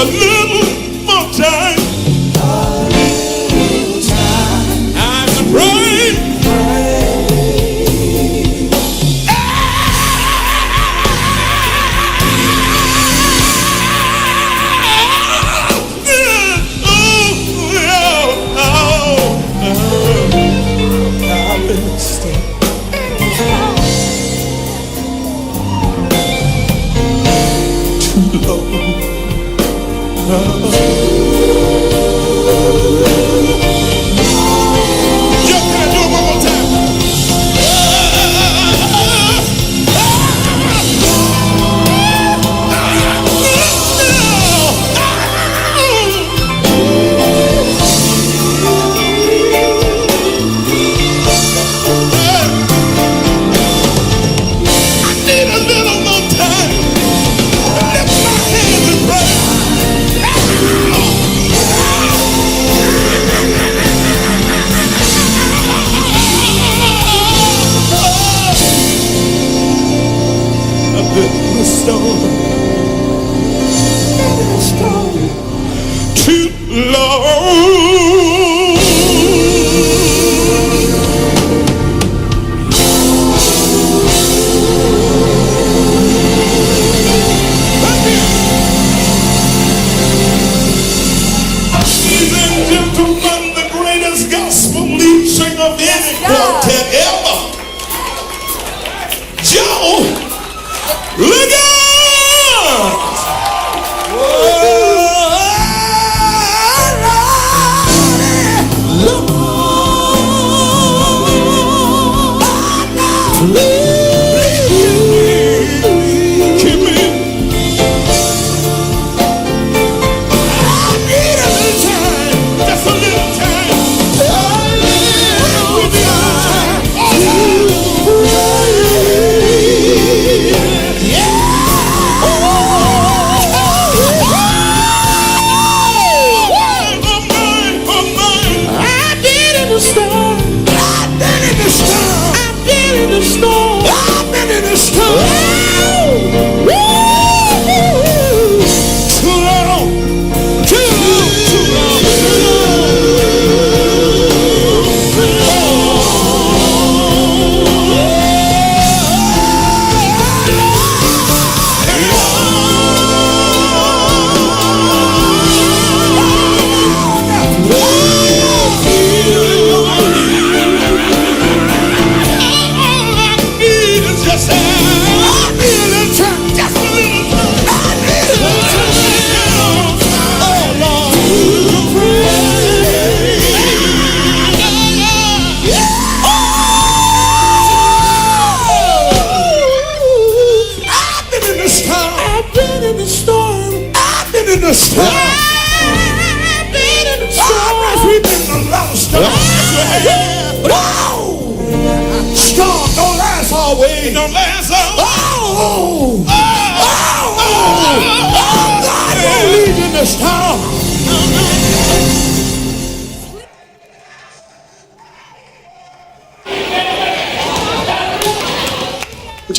A little more time. I can pray.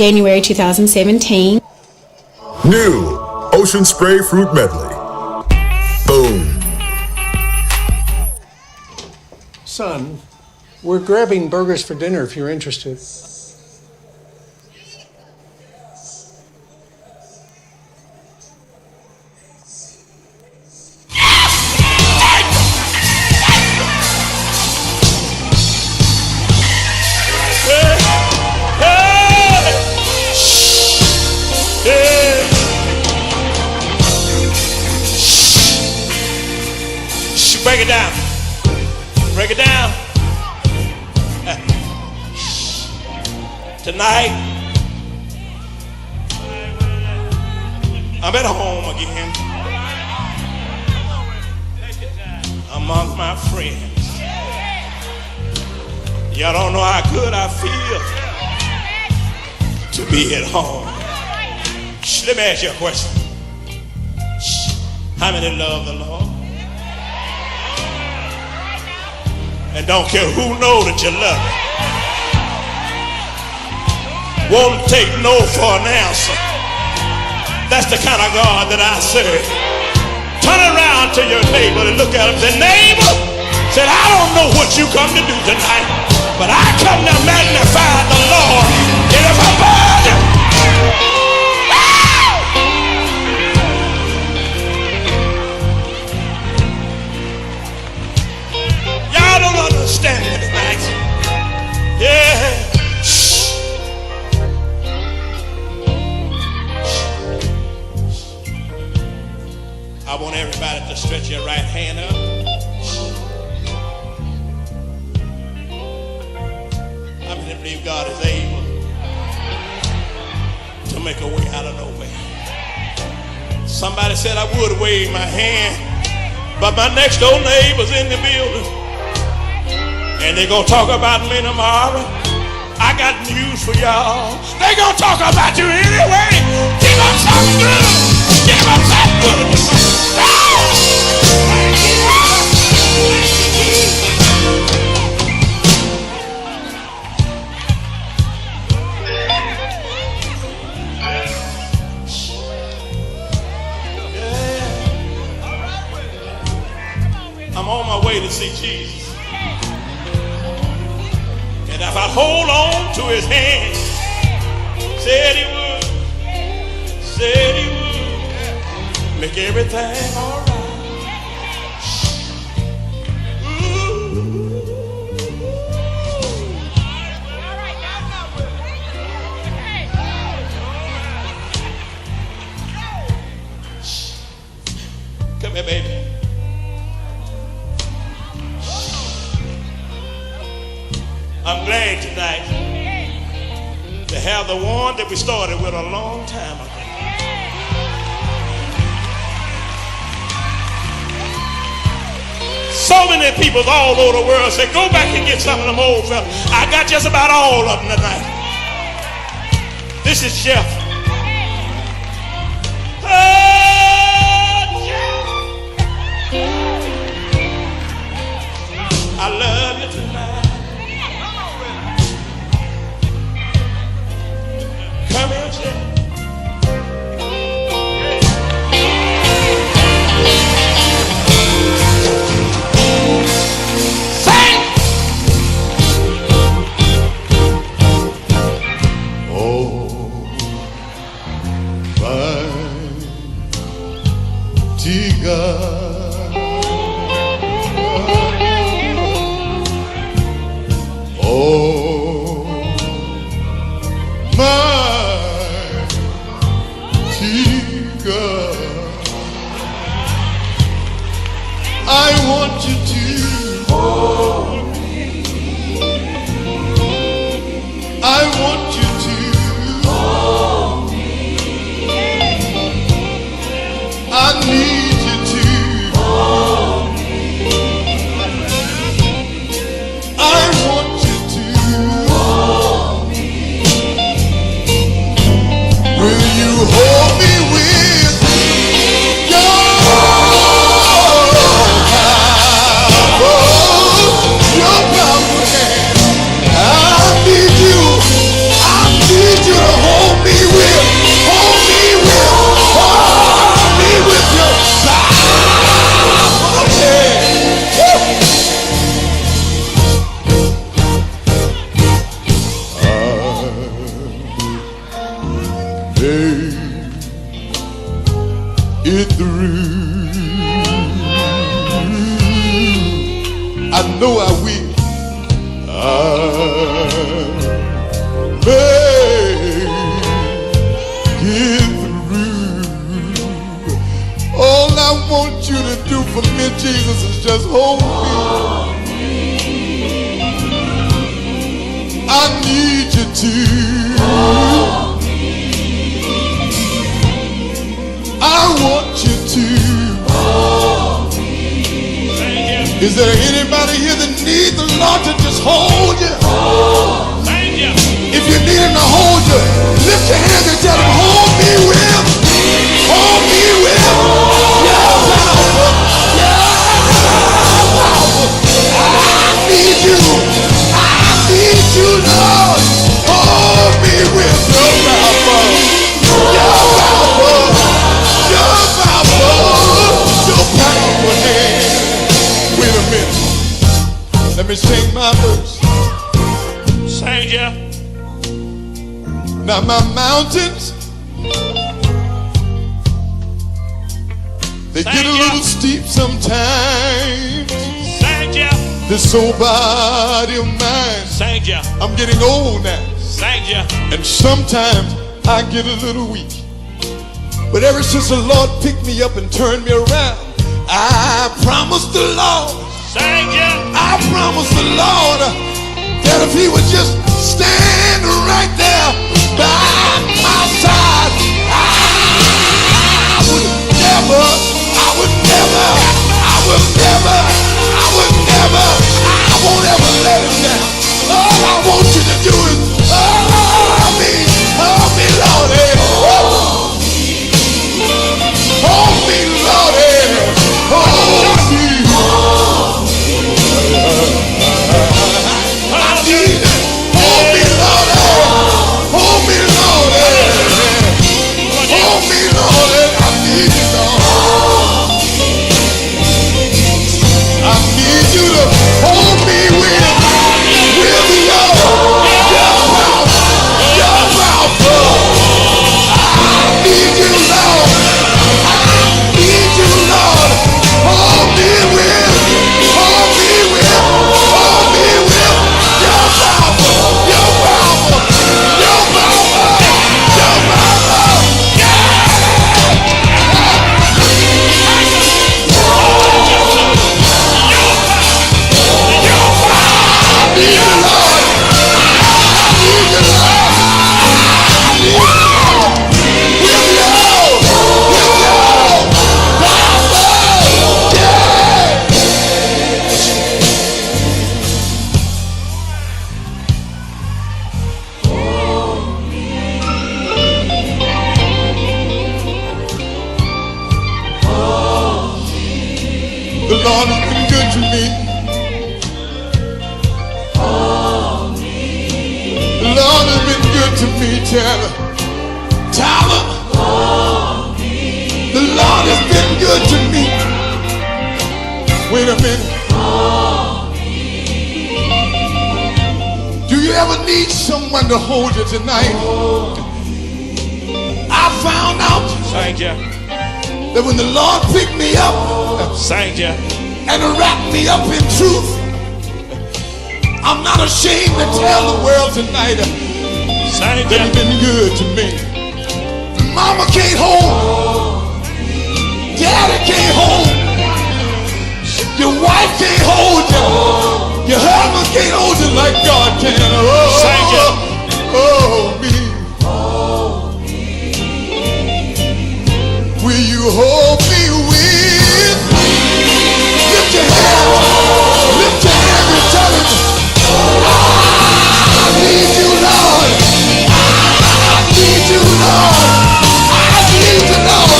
January 2017. New Ocean Spray Fruit Medley. Boom. Son, we're grabbing burgers for dinner if you're interested. Break it down. Break it down. Tonight, I'm at home again among my friends. Y'all don't know how good I feel to be at home. Let me ask you a question. How many love the Lord? And don't care who know that you love him. Won't take no for an answer. That's the kind of God that I serve. Turn around to your neighbor and look at him and say, neighbor, said, I don't know what you come to do tonight, but I come to magnify the Lord. And if I burn, y'all don't understand it tonight. Yeah. I want everybody to stretch your right hand up. I believe God is able to make a way out of no way. Somebody said I would wave my hand, but my next door neighbor's in the building, and they're going to talk about me tomorrow. I got news for y'all. They're going to talk about you anyway. Give them something good. Give them something good. I'm on my way to see Jesus. And if I hold on to his hand, said he would, make everything all right. Come here, baby. I'm glad tonight to have the one that we started with a long time ago. So many people all over the world say, go back and get some of them old fellas. I got just about all of them tonight. This is Jeff. I love you tonight. Come here, Jeff. Sing! Oh, mighty God. Oh, mighty God, I want you to hold me. I want you to hold me. I need you to hold me. I want you to hold me. Will you hold me with your powerful hand? I need you to hold me with your powerful hand. It through. I know I will. I make it through. All I want you to do for me, Jesus, is just hold me. I need you to hold me. I want you to hold me. Is there anybody here that needs the Lord to just hold you? Thank you. If you need him to hold you, lift your hands and tell him, hold me with. Hold me with. Your power. I need you. I need you, Lord. Hold me with your power. Your power. Your power. me sing my verse. Sing, yeah. Now my mountains, they get a little steep sometimes. Sing, yeah. This old body of mine, Sing, yeah. I'm getting old now. Sing, yeah. And sometimes I get a little weak. But ever since the Lord picked me up and turned me around, I promised the Lord, Sing, yeah. I promised the Lord that if he would just stand right there by my side, I would never, I won't ever let him down. All I want you to do is, hold me, Lord. Hold me, Lord. Hold me. I need it. Hold me, Lord. Hold me, Lord. Hold me, Lord. I need you, Lord. I need you to hold me with your power. I need you, Lord. Hold me with your The Lord has been good to me. The Lord has been good to me, Tyler. The Lord has been good to me. Wait a minute. Do you ever need someone to hold you tonight? I found out Sing, yeah. that when the Lord picked me up Sing, yeah. and wrapped me up in truth, I'm not ashamed to tell the world tonight Sing, that he's been good to me. Mama can't hold, daddy can't hold, your wife can't hold you, your husband can't hold you like God can. Thank you. Oh, me. Will you hold me with? Lift your hand, and tell him, I need you, Lord. I need you, Lord. I need you, Lord.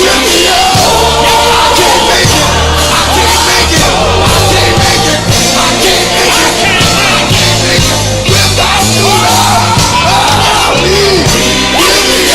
With me, I can't make it. I can't make it. I can't make it. I can't make it. I can't make it. Without you, Lord. Please, give me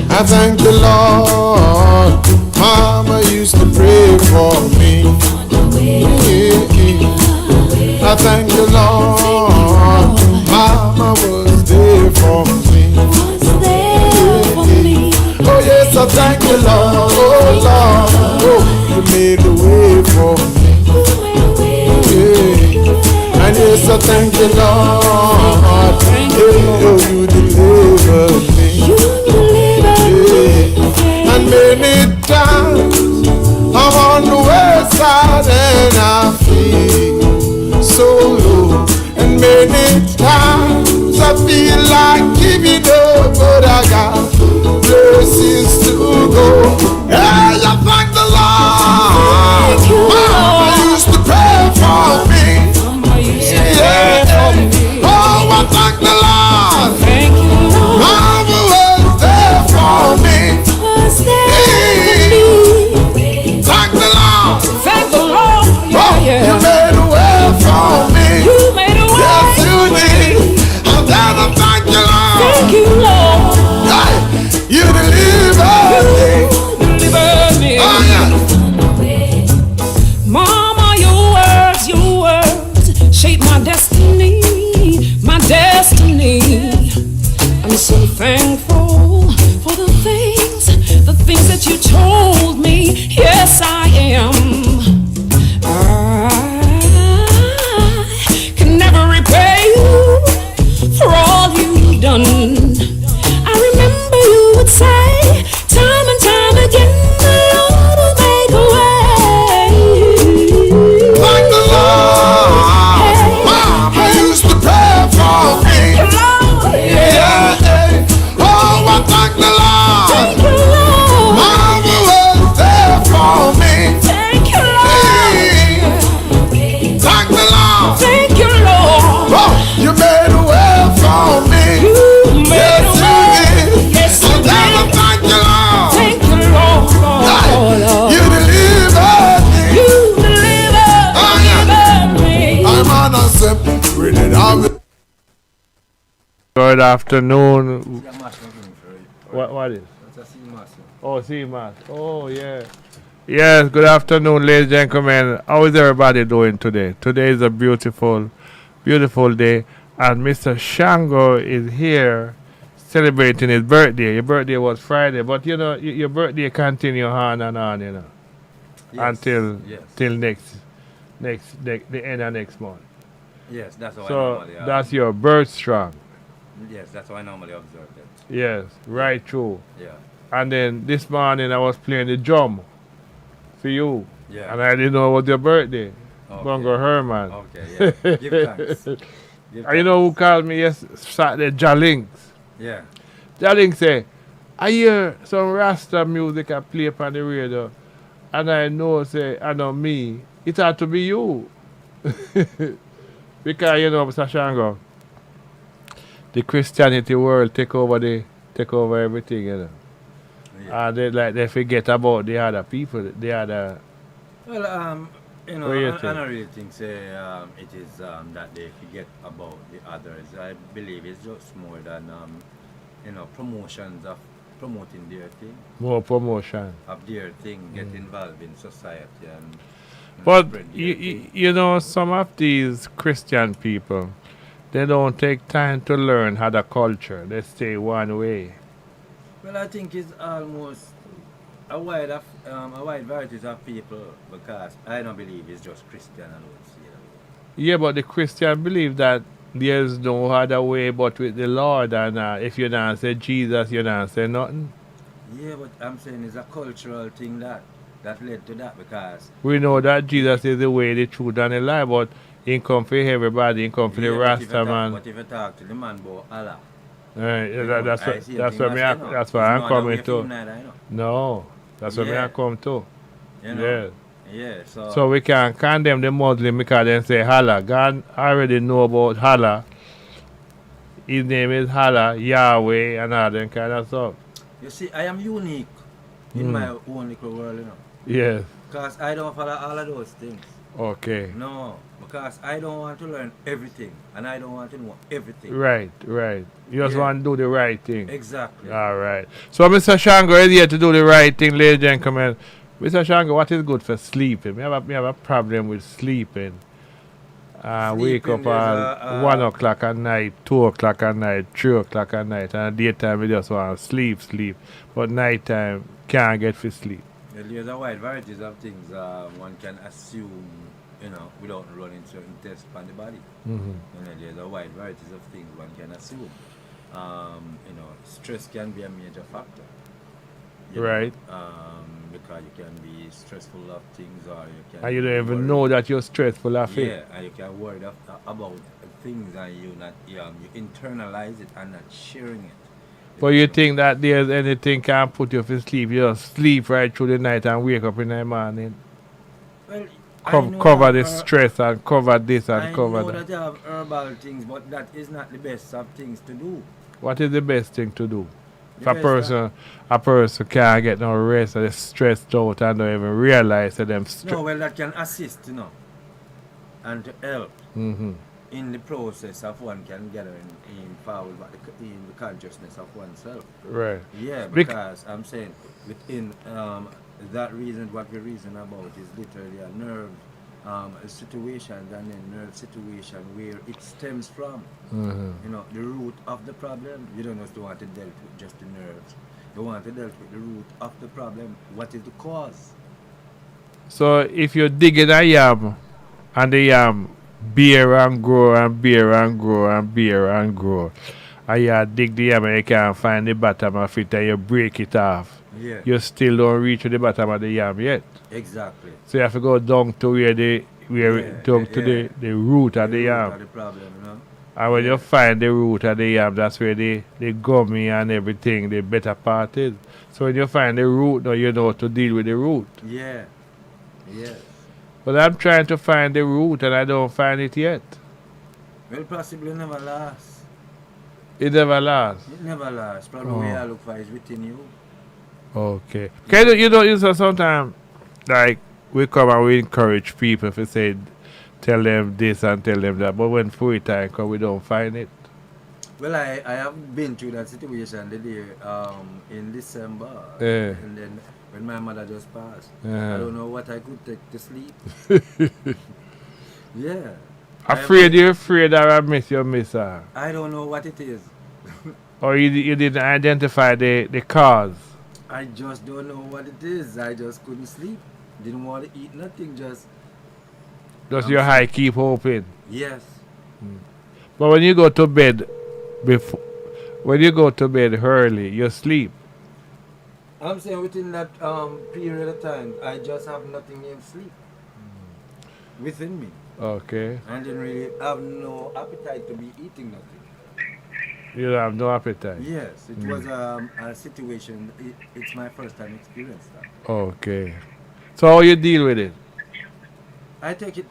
I thank the Lord. Mama used to pray for me. I thank the Lord. Mama was there for me. you, Lord. You delivered me. Yeah. And many times I'm on the west side and I feel so low. And many times I feel like giving up, but I got places to go. Hey, I thank the Lord. Mama used to pray for me. Yeah. Oh, I thank the Lord. Mama was there for me. Thank the Lord. You made a way for me. Yes, you did. And then I thank you, Lord. Hey, you delivered me. Oh, yeah. Mama, your words shape my destiny, my destiny. I'm so thankful for the things that you told me. Yes, I am. I can never repay you for all you've done. I remember you would say time and time again, the Lord will make a way. Thank the Lord. Mama used to pray for me. Yeah. Oh, I thank the Lord. Mama was there for me. Thank you, Lord. Thank the Lord. Thank you, Lord. Oh, you made a way for me. You made a way. Yes, you did. And then I thank you, Lord. Thank you, Lord. You delivered me. You delivered me. I'm on a separated army. Good afternoon. What is? Oh, CMAS. Oh, yeah. Yes, good afternoon, ladies and gentlemen. How is everybody doing today? Today is a beautiful, beautiful day. And Mr. Shango is here celebrating his birthday. Your birthday was Friday, but you know, your birthday continue on and on, you know, until till the end of next month. Yes, that's how I So normally that's your birth strong. Yes, that's how I normally observe it. Yes, right through. Yeah. And then this morning I was playing the drum for you. Yeah. And I didn't know it was your birthday. Okay. Bongo Herman. Okay, yeah. Give thanks. Give And you know who called me Saturday? Jalinks. Yeah. Jalinks say, I hear some Rasta music I play on the radio. And I know, I know me. It had to be you. Because, you know, Mr. Shango, the Christianity world take over everything, you know. Yeah. And they forget about the other people, the other. Well, you know, What do you I think? don't really think it is that they forget about the others. I believe it's just more than you know, promotions of promoting their thing, More promotion. of their thing, get involved in society and But spread their thing. you know, some of these Christian people, they don't take time to learn how the culture. They stay one way. Well, I think it's almost a wide variety of people, because I don't believe it's just Christian alone. Yeah, but the Christian believe that there's no other way but with the Lord, and if you don't say Jesus, you don't say nothing. Yeah, but I'm saying it's a cultural thing that led to that, because We know that Jesus is the way, the truth, and the life, but he come for everybody, he come for the Rasta man. But if you talk to the man about Allah, Right, you know, that's I what see a that's thing what me that's, you know, that's why it's I'm not coming away from to. neither, you know. No, that's what me I Yeah. come to. You know? Yeah. Yeah, so, So we can condemn the Muslim because they say Allah. God already know about Allah. His name is Allah, Yahweh, and all that kind of stuff. you see, I am unique in my own little world, you know. Yes. Because I don't follow all of those things. Okay. No, because I don't want to learn everything, and I don't want to know everything. Right. You just Yeah. want to do the right thing. Exactly. All right. So Mr. Shango is here to do the right thing, ladies and gentlemen. Mr. Shango, what is good for sleeping? We have a problem with sleeping. Wake up Sleeping, there's at 1 o'clock at night, 2 o'clock at night, 3 o'clock at night, and daytime we just want to sleep. But nighttime can't get for sleep. Well, there's a wide varieties of things one can assume without running certain tests on the body. There's a wide varieties of things one can assume. Stress can be a major factor. Right. Because you can be stressful of things, or you can. And you don't be even worried. know that you're stressful of it. Yeah, and you can worry about things, and you internalize it and not sharing it. But you think that there's anything can put you to sleep? You just sleep right through the night and wake up in the morning. Well, Cover the stress and cover this and I cover know that. that you have herbal things, but that is not the best of things to do. What is the best thing to do? If The a person can't get no rest and is stressed out and don't even realize that them No, well, that can assist, and to help Mm-hmm. in the process of one can gather in forward in the consciousness of oneself. Right. Yeah, because I'm saying within that reason, what we reason about is literally a nerve situation, and a nerve situation where it stems from. The root of the problem. You don't just want to deal with just the nerves. You want to deal with the root of the problem. What is the cause? So if you dig in a yam and the yam bear and grow and bear and grow and bear and grow, and you dig the yam and you can't find the bottom of it and you break it off, Yeah. you still don't reach to the bottom of the yam yet. Exactly. So you have to go down to where the root of the yam. Root of the problem, And when you find the root of the yam, that's where the gummy and everything, the better part is. So when you find the root, now you know how to deal with the root. Yeah. Yes. But I'm trying to find the root and I don't find it yet. Well, possibly never lasts. It never lasts. It never lasts. Probably where I look for is within you. Okay. Okay, you say sometimes, like, we come and we encourage people to say, tell them this and tell them that. But when free time comes, we don't find it. Well, I have been through that situation the day in December. Yeah. And then when my mother just passed, Yeah. I don't know what I could take to sleep. Yeah. You're afraid that I miss her. I don't know what it is. Or you didn't identify the cause. I just don't know what it is. I just couldn't sleep. Didn't want to eat nothing. Just Does your eye keep open? yes. But when you go to bed early, you sleep. I'm saying within that period of time, I just have nothing in sleep within me. Okay. I didn't really have no appetite to be eating nothing. You don't have no appetite. Yes, it was a situation. It's my first time experience that. Okay. So how you deal with it? I take it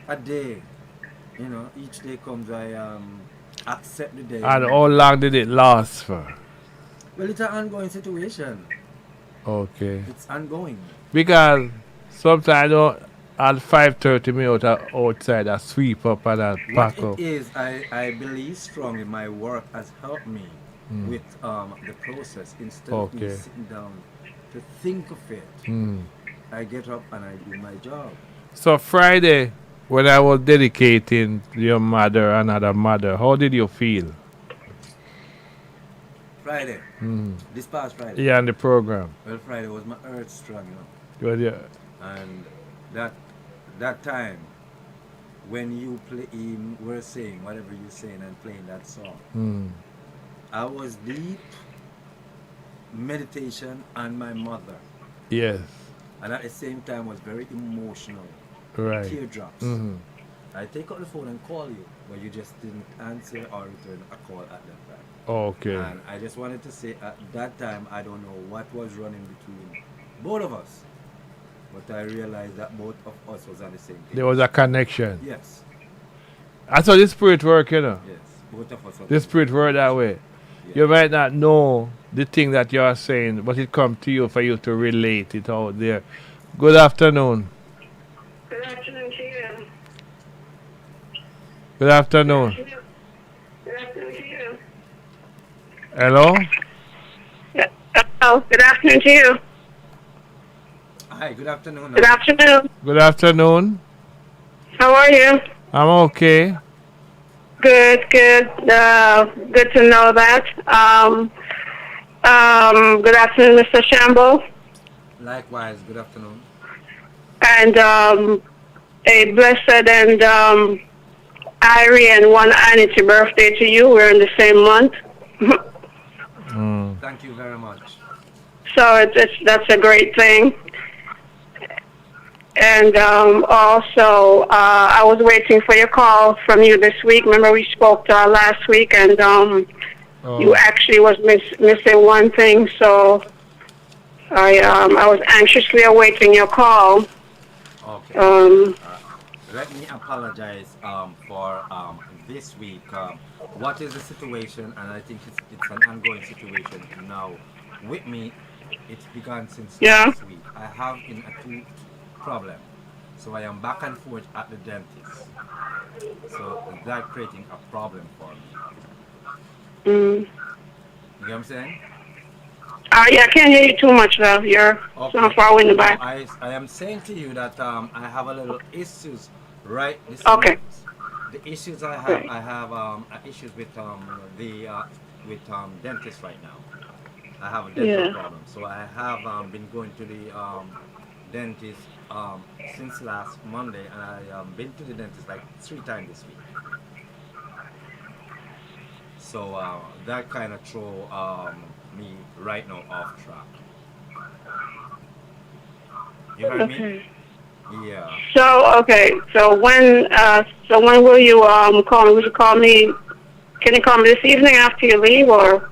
a day. Each day comes, I accept the day. And how long did it last for? Well, it's an ongoing situation. Okay. It's ongoing. Because sometimes at 5:30 me outside, I sweep up and I pack What up. it is, I believe strongly my work has helped me with the process. Instead of me Okay. sitting down to think of it, I get up and I do my job. So Friday, when I was dedicating your mother, another mother, how did you feel? Friday, this past Friday. Yeah, on the program. Well, Friday was my earth strong, Yeah. and that time when you were saying whatever you're saying and playing that song, I was deep meditation on my mother, Yes. and at the same time was very emotional, Right. teardrops. I take out the phone and call you, but you just didn't answer or return a call at that time. Okay. And I just wanted to say at that time, I don't know what was running between both of us, but I realized that both of us was on the same page. There was a connection. Yes, That's how the spirit work, yes, both of us. The spirit work that way. You might not know the thing that you are saying, but it comes to you for you to relate it out there. Good afternoon. Good afternoon to you. Good afternoon. Good afternoon to you. Hello? Oh, good afternoon to you. Hi, good afternoon. Good afternoon. Good afternoon. How are you? I'm okay. Good. Good to know that. Good afternoon, Mr. Shambo. Likewise, good afternoon. And a blessed and Irie and one Anity birthday to you. We're in the same month. Thank you very much. So that's a great thing. And also, I was waiting for your call from you this week. Remember, we spoke last week, and you actually was missing one thing. So I was anxiously awaiting your call. Okay. Um, Let me apologize for this week. What is the situation? And I think it's an ongoing situation now. With me, it's begun since yeah. last week. I have in a tooth problem, so I am back and forth at the dentist. So that creating a problem for me. Mm. You get what I'm saying? Yeah, I can't hear you too much, though. You're so Okay. far away in the No, back. I am saying to you that I have a little issues right this Okay. minute. The issues Great. I have issues with the with dentist right now. I have a dental Yeah. problem, so I have been going to the dentist since last Monday, and I been to the dentist like 3 times this week. So that kind of throw me right now off track. You heard me? Okay. Yeah. So when will you call me? Will you call me? Can you call me this evening after you leave, or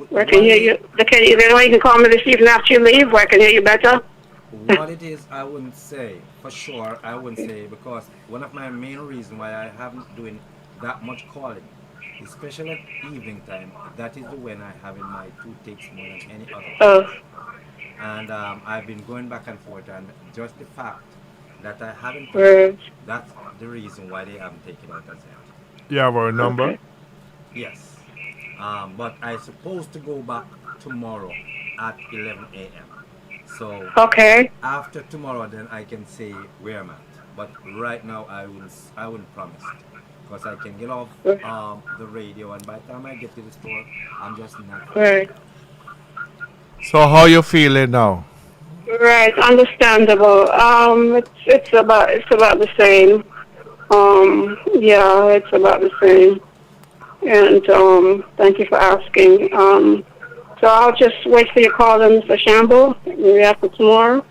where can hear you? Is there any way you can call me this evening after you leave, where I can hear you better? What it is, I wouldn't say for sure. I wouldn't say because one of my main reasons why I haven't doing that much calling, especially at evening time, that is the when I have in my toothaches more than any other Oh, times. And I've been going back and forth, and just the fact that I haven't paid it, right. that's the reason why they haven't taken it as yet. You have our number? Okay. Yes. But I supposed to go back tomorrow at 11 a.m. So Okay. after tomorrow, then I can say where I'm at. But right now, I wouldn't promise it because I can get off the radio, and by the time I get to the store, I'm just not feeling Right. well. So how you feeling now? Right. Understandable. It's about the same. Yeah, it's about the same. And thank you for asking. So I'll just wait for your call, then, Mr. Shamble, maybe after tomorrow.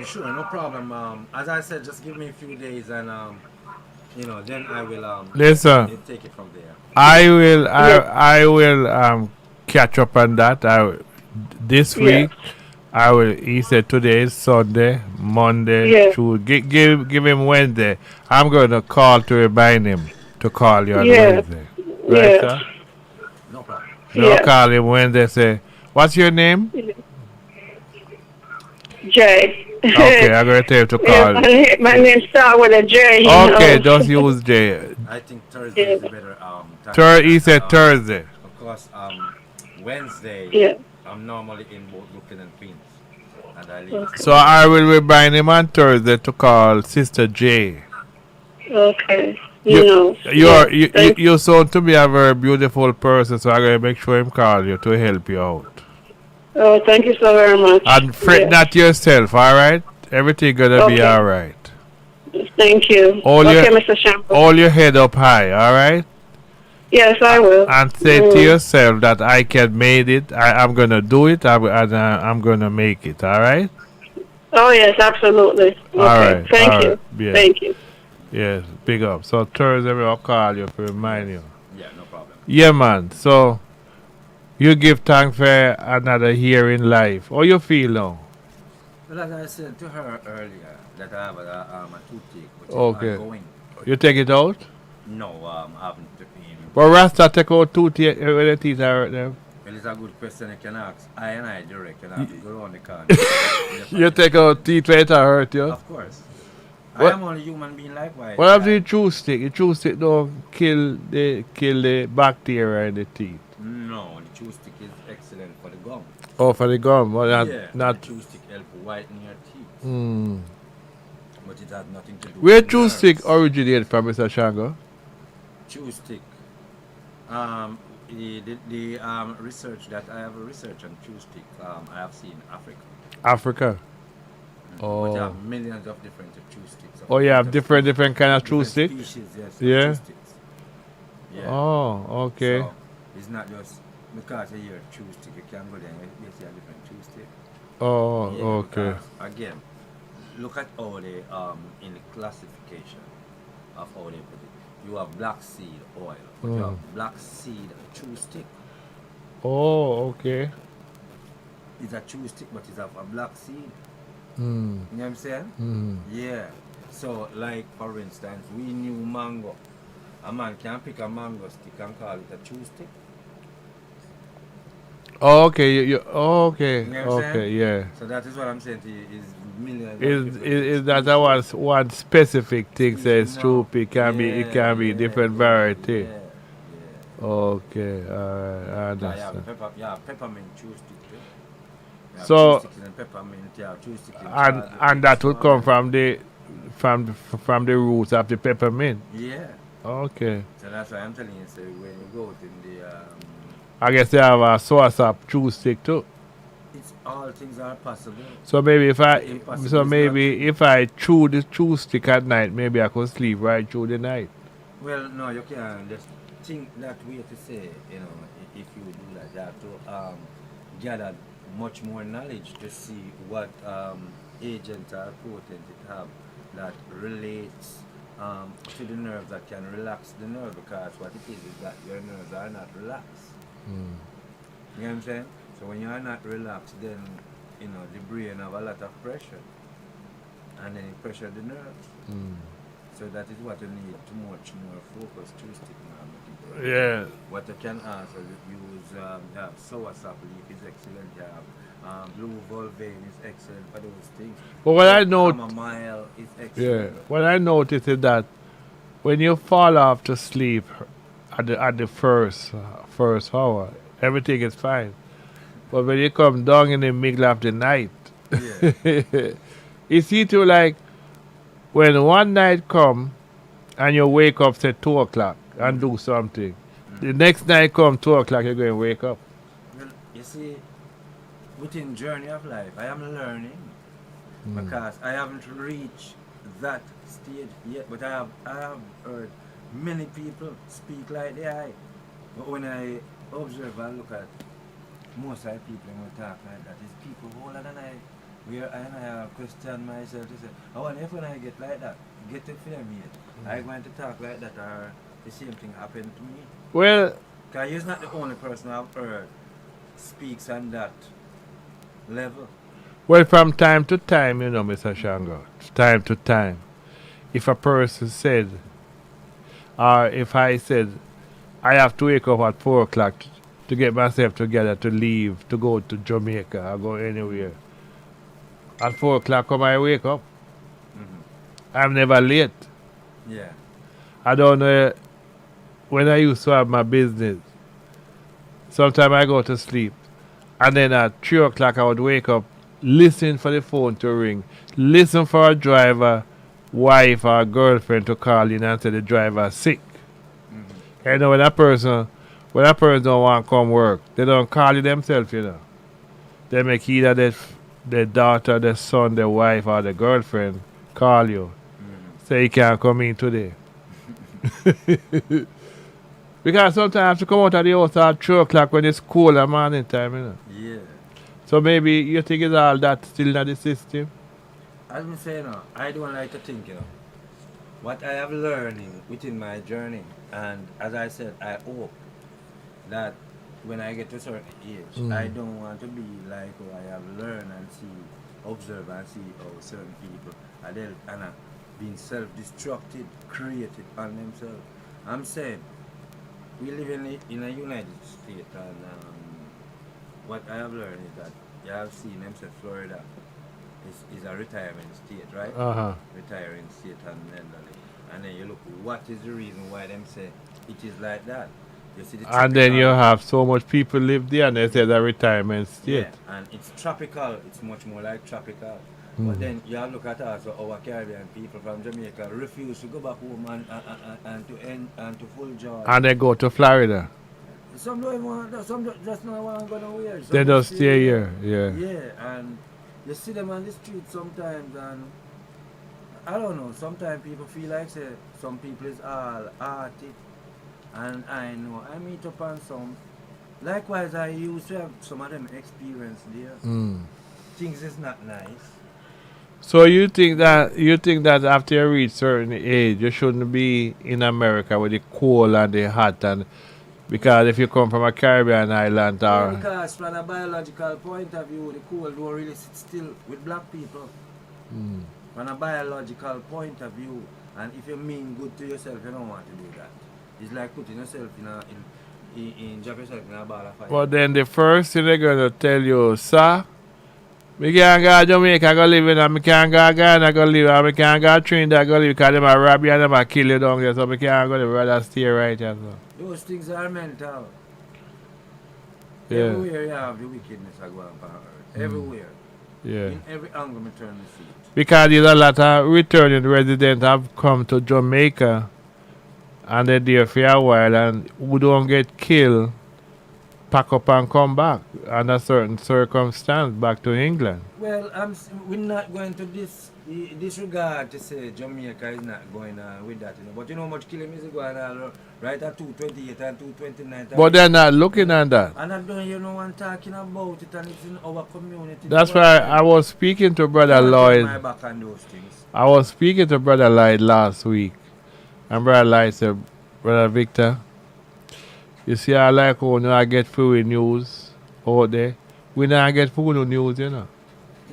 Sure, no problem. As I said, just give me a few days, and then I will Listen, take it from there. I will Yes. I will catch up on that. This Yes. week I will. He said today is Sunday, Monday, Yes. Tuesday. Give him Wednesday. I'm going to call to remind him to call you on Yes. Wednesday. Right, Yes. sir? No problem. No, Yes. call him Wednesday. Say, what's your name? J. Okay, I'm going to tell you to Yes, call. my name starts with a J. Okay, just use J. I think Thursday is a better time. He said Thursday. Of course, Wednesday, Yeah. I'm normally in both Brooklyn and Queens, and I leave. So I will remind him on Thursday to call Sister J. Okay. You Yes. you sound to be a very beautiful person, so I'm gonna make sure him call you to help you out. Oh, thank you so very much. And fret Yes. not yourself, all right? Everything gonna be Okay. all right. Thank you. Okay, Mr. Shamble. Hold your head up high, all right? Yes, I will. And say to yourself that I can make it. I'm gonna do it. I'm gonna make it. All right? Oh, yes, absolutely. Okay. All right. Thank all you. right, yeah. Thank you. Yes, big up. So Thursday I'll call you to remind you. Yeah, no problem. Yeah, man. So you give thanks for another year in life. How you feel now? Well, as I said to her earlier, that I have a toothache, which is Okay. ongoing. You take it out? No, I haven't taken. But Rasta take out two teeth when the teeth are hurt them. Well, it's a good question you can ask. I direct, and I have to go around the corner. You take out teeth when it hurt you? Of course. What? I am only human being likewise. What happens to the chew stick? The chew stick don't kill the bacteria in the teeth. No, the chew stick is excellent for the gum. Oh, for the gum, but The chew stick help whiten your teeth. Mm. But it has nothing to do Where with chew nerves. stick originate from, Mr. Shango? Chew stick. The research that I have a research on chew stick, I have seen Africa. Africa. But you have millions of different true sticks. Oh, you have different kind of true stick? Species, yes. Yeah. True sticks. Yeah. Oh, okay. So it's not just because of your true stick, you can go there and you see a different true stick. Oh, Yeah, okay. because, again, look at how they in the classification of how they put it. You have black seed oil, but you have black seed true stick. Oh, okay. It's a true stick, but it's of a black seed. Mm. You know what I'm saying? Mm. Yeah. So, like for instance, we knew mango. A man can pick a mango stick and call it a true stick. Oh, okay. Okay. You know what I'm Okay. saying? Yeah. So that is what I'm saying to you. Is millions. Is that a one specific thing says true? It can be different variety. Yeah. Okay. All right. I Yeah, understand. peppermint true stick too. You have So true stick in peppermint. Yeah, true stick in and that would come from the roots of the peppermint. Yeah. Okay. So that's why I'm telling you. So when you go in the I guess they have a source of true stick too. it's all things are possible. So maybe if I chew the true stick at night, maybe I could sleep right through the night. Well, no, you can't just think that way to say, you know, if you do like that, to gather much more knowledge to see what agents or potent it have that relates to the nerves that can relax the nerve, because what it is that your nerves are not relaxed. You know what I'm saying? So when you are not relaxed, then, you know, the brain have a lot of pressure, and then it pressure the nerves. So that is what you need to much more focus to stick now. Yeah. What you can also use, soursop leaf is excellent. You have blue vulvane is excellent for those things. But what I know, chamomile is excellent. what I noticed is that when you fall off to sleep at the first hour, everything is fine. But when you come down in the middle of the night, you see to like when one night come and you wake up say 2 o'clock and do something. The next night come 2 o'clock you're going to wake up. Well, you see, within journey of life, I am learning because I haven't reached that stage yet. But I have heard many people speak like the I. But when I observe and look at most of the people who talk like that, it's people older than I. Where I question myself to say, I wonder if when I get like that, get it for them yet. I'm going to talk like that, or the same thing happened to me. Well, because he's not the only person I've heard speaks on that level. Well, from time to time, you know, Mr. Shango, time to time, if a person said, or if I said, I have to wake up at 4 o'clock to get myself together to leave, to go to Jamaica or go anywhere. At 4 o'clock, come I wake up. I'm never late. Yeah. I don't know, when I used to have my business, sometimes I go to sleep, and then at 3 o'clock I would wake up, listen for the phone to ring, listen for a driver, wife or girlfriend to call in and say the driver is sick. You know, when a person don't want to come work, they don't call you themselves, you know. They make either their daughter, their son, their wife, or their girlfriend call you. Say you can't come in today. Because sometimes I have to come out of the house at 3 o'clock when it's cool at morning time, you know. Yeah. So maybe you think it's all that still in the system? As I say, I don't like to think, what I have learning within my journey, and as I said, I hope that when I get to a certain age, I don't want to be like I have learned and observe and see how certain people are being self-destructive, created on themselves. I'm saying, we live in a United States, and what I have learned is that you have seen them say Florida is a retirement state, right? Retiring state and elderly. And then you look, what is the reason why them say it is like that? You see the and then you have so much people live there and they say the retirement state. Yeah, and it's tropical. It's much more like tropical. But then you look at also our Caribbean people from Jamaica refuse to go back home and to full joy. And they go to Florida. Some don't want, some just not want to go nowhere. They just stay here, yeah. Yeah, and you see them on the street sometimes, and I don't know, sometimes people feel like say some people is all arty, and I know I meet up on some. Likewise, I used to have some of them experience there. Things is not nice. So you think that after you reach certain age, you shouldn't be in America with the cold and the hot, and because if you come from a Caribbean island Yeah, or because from a biological point of view, the cold don't really sit still with black people. From a biological point of view, and if you mean good to yourself, you don't want to do that. It's like putting yourself in drop yourself in a ball of fire. but then the first thing they're gonna tell you, sir, me can't go to Jamaica, go live in, and me can't go to Ghana, go live, and me can't go to Trinidad, go live, because them a rob you and them a kill you down there, so me can't go there, rather stay right here. So. Those things are mental. Yeah, Everywhere you have the wickedness I go on earth. Everywhere. yeah. In every angle, me turn the seat. Because there's a lot of returning residents have come to Jamaica, and they're there for a while, and who don't get killed, pack up and come back under certain circumstance back to England. Well, we're not going to disregard to say Jamaica is not going on with that, you know. But you know how much killing is going on right at 228 and 229. But they're not looking at that. And I don't hear no one talking about it, and it's in our community. That's why I was speaking to Brother Can't turn Lloyd. my back on those things. I was speaking to Brother Lloyd last week, and Brother Lloyd said, Brother Victor, you see, I like when I get free news out there. We not get free news, you know.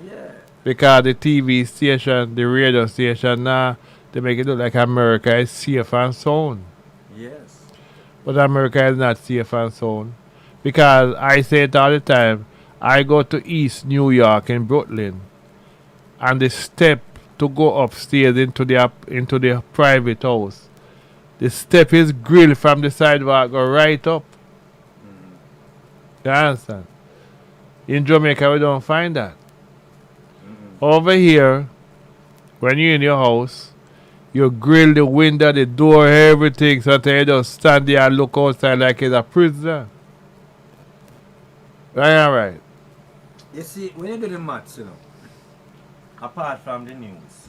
Yeah. Because the TV station, the radio station now, they make it look like America is safe and sound. Yes. But America is not safe and sound. Because I say it all the time, I go to East New York in Brooklyn, and the step to go upstairs into the private house, the step is grilled from the sidewalk, go right up. You understand? In Jamaica, we don't find that. Over here, when you're in your house, you grill the window, the door, everything, so that you just stand there and look outside like it's a prisoner. Right. You see, when you do the maths, you know, apart from the news,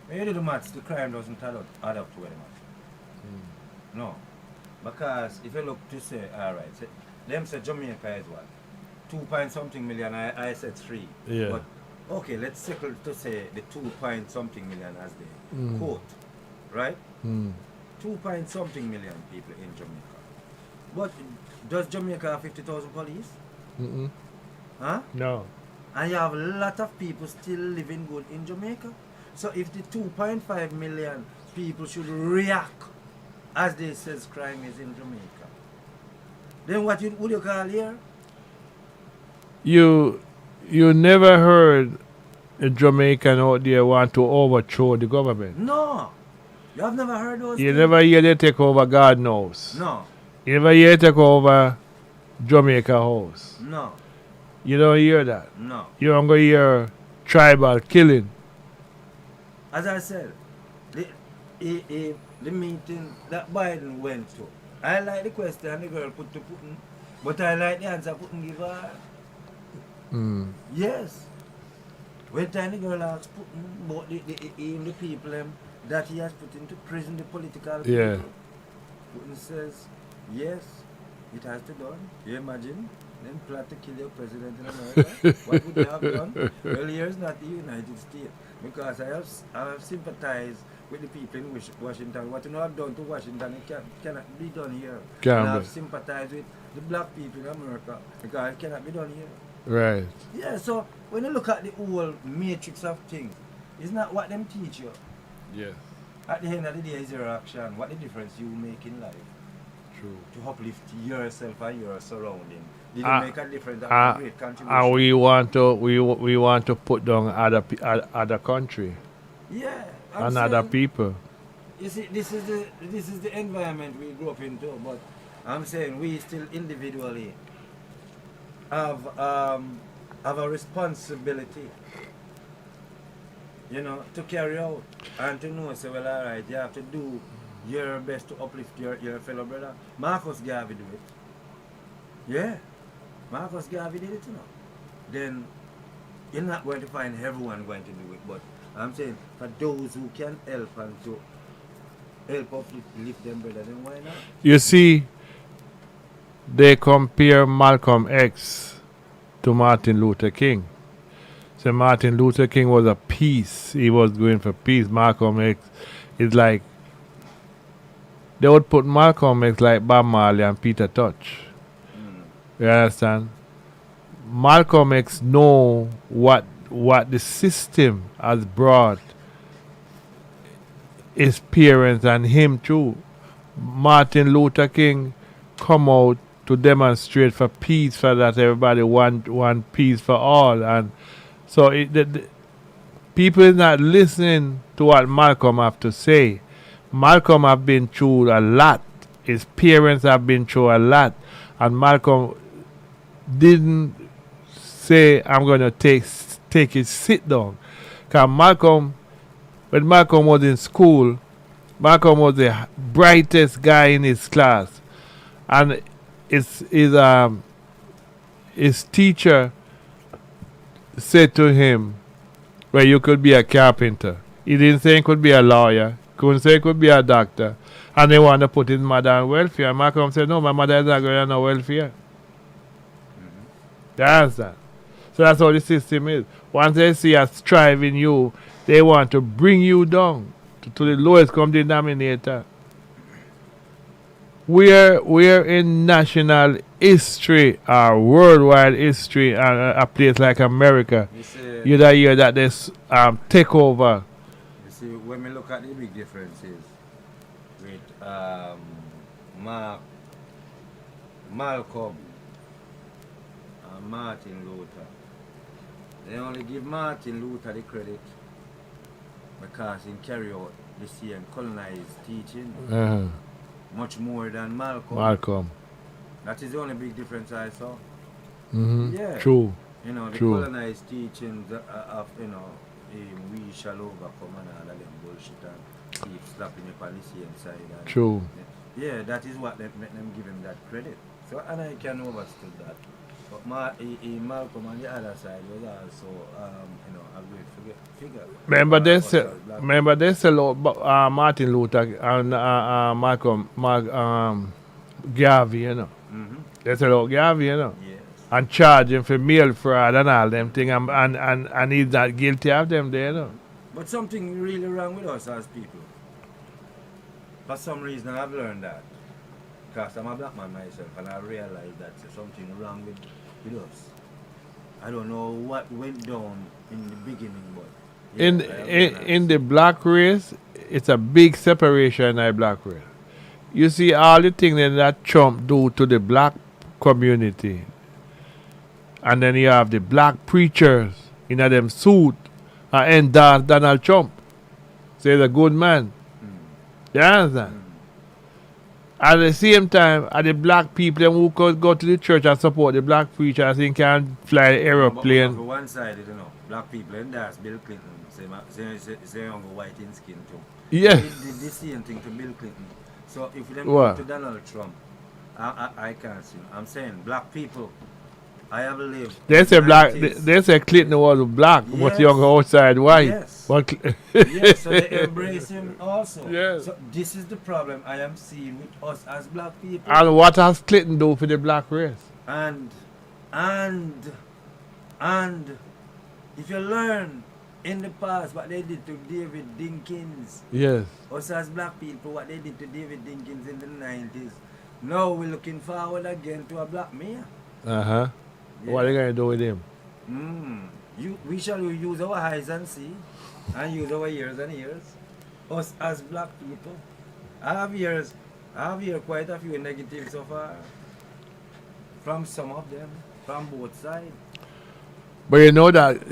when you do the maths, the crime doesn't add up to very much. No. Because if you look to say, alright, them say Jamaica is what? 2 point something million, I said 3. Yeah. But, okay, let's circle to say the 2 point something million as the quote, right? 2 point something million people in Jamaica. But does Jamaica have 50,000 police? Huh? No. And you have a lot of people still living good in Jamaica. So if the 2.5 million people should react as they says crime is in Jamaica, then what would you call here? You never heard a Jamaican out there want to overthrow the government. No. You have never heard those You things? never hear they take over God knows. No. You never hear they take over Jamaica House. No. You don't hear that. No. You don't go hear tribal killing. As I said, the meeting that Biden went to, I like the question the girl put to Putin, but I like the answer Putin give her. Yes. When time the girl asked Putin about the people that he has put into prison, the political people, Yeah. Putin says, yes, it has to be done. You imagine? Then plot to kill your president in America. What would they have done? Well, here's not the United States. Because I have sympathized with the people in Washington. What you know I've done to Washington, it cannot be done here. Can't And be. I've sympathized with the black people in America because it cannot be done here. Right. Yeah, so when you look at the whole matrix of things, it's not what them teach you. Yeah. At the end of the day, is your action, what the difference you make in life True. to uplift yourself and your surrounding. Did Ah, you make a difference and ah, a great contribution? And we want to put down other country Yeah, and other saying, people. You see, this is the environment we grew up into, but I'm saying we still individually have a responsibility, you know, to carry out and to know, say, well, all right, you have to do your best to uplift your fellow brother. Marcus Garvey do it. Yeah, Marcus Garvey did it, you know. Then you're not going to find everyone going to do it, but I'm saying for those who can help and to help uplift them better, then why not? You see, they compare Malcolm X to Martin Luther King. So Martin Luther King was a peace. He was going for peace. Malcolm X is like, they would put Malcolm X like Bob Marley and Peter Tosh. You understand? Malcolm X know what the system has brought his parents and him too. Martin Luther King come out to demonstrate for peace, for that everybody want peace for all, and so the people is not listening to what Malcolm have to say. Malcolm have been through a lot. His parents have been through a lot, and Malcolm didn't say, I'm going to take it, sit down. Because when Malcolm was in school, Malcolm was the brightest guy in his class. And his teacher said to him, well, you could be a carpenter. He didn't say he could be a lawyer. Couldn't say he could be a doctor. And they want to put his mother on welfare. And Malcolm said, no, my mother is not going on no welfare. That's that. So that's how the system is. Once they see a strive in you, they want to bring you down to the lowest common denominator. We're in national history or worldwide history, a place like America. You hear that there's take over. You see, when we look at the big differences with Malcolm and Martin Luther, they only give Martin Luther the credit because he carry out the same colonized teaching much more than Malcolm. That is the only big difference I saw. Yeah. True. You know, the True. colonized teachings of, we shall overcome and all of them bullshit and keep slapping the policy inside. And True. Yeah, that is what make them give him that credit. So, and I can overstood that. But Malcolm on the other side was also, a great figure. Remember they sell Martin Luther and Malcolm Garvey, you know. They sell out Garvey, you know. Yes. And charge him for mail fraud and all them things, and he's not guilty of them there, you know. But something really wrong with us as people. For some reason I've learned that. Because I'm a black man myself and I realize that there's something wrong with us. I don't know what went down in the beginning, but yeah, in the black race, it's a big separation in the black race. You see all the things that Trump do to the black community. And then you have the black preachers in them suit and endorse Donald Trump. Say he's a good man. You understand? At the same time, are the black people them who could go to the church and support the black preacher and think can fly the aeroplane. But for one side, black people endorse Bill Clinton. Say young white in skin too. Yeah. They did the same thing to Bill Clinton. So if them go to Donald Trump, I can't see. I'm saying black people. I have lived. They say Clinton was black, but young outside white. Yes. Yes, so they embrace him also. Yes. So this is the problem I am seeing with us as black people. And what has Clinton do for the black race? And if you learn in the past what they did to David Dinkins. Yes. Us as black people, what they did to David Dinkins in the 90s. Now we're looking forward again to a black mayor. Yeah. What are you going to do with him? We shall use our eyes and see, and use our ears and ears. Us as black people. I have heard quite a few negatives so far. From some of them, from both sides. But you know that,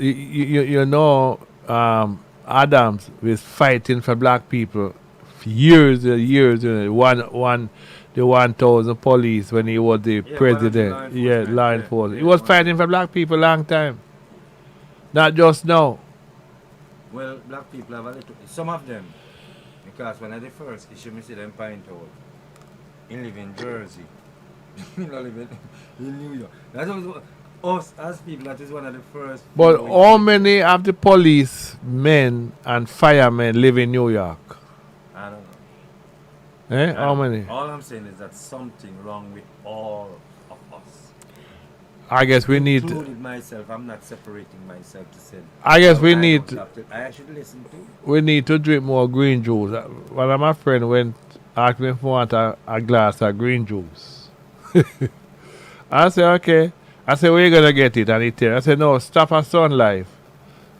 Adams was fighting for black people for years and years. The 1,000 police when he was the president. Law enforcement. He was fighting for black people a long time. Not just now. Well, black people have a little, some of them, because when I the first issue, me see them point out, he live in Jersey. He not live in New York. That's what, us as people, that is one of the first. But thing we how take. many of the police men and firemen live in New York? I don't know. How many? All I'm saying is that something wrong with all of us. I guess we need. Included myself. I'm not separating myself to say. I guess "Oh, we I need. don't have to-" I should listen to. We need to drink more green juice. One of my friends went asked me if I want a glass of green juice. I said, okay. I said, where you gonna get it? And he tell. I said, no, stop at Sun Life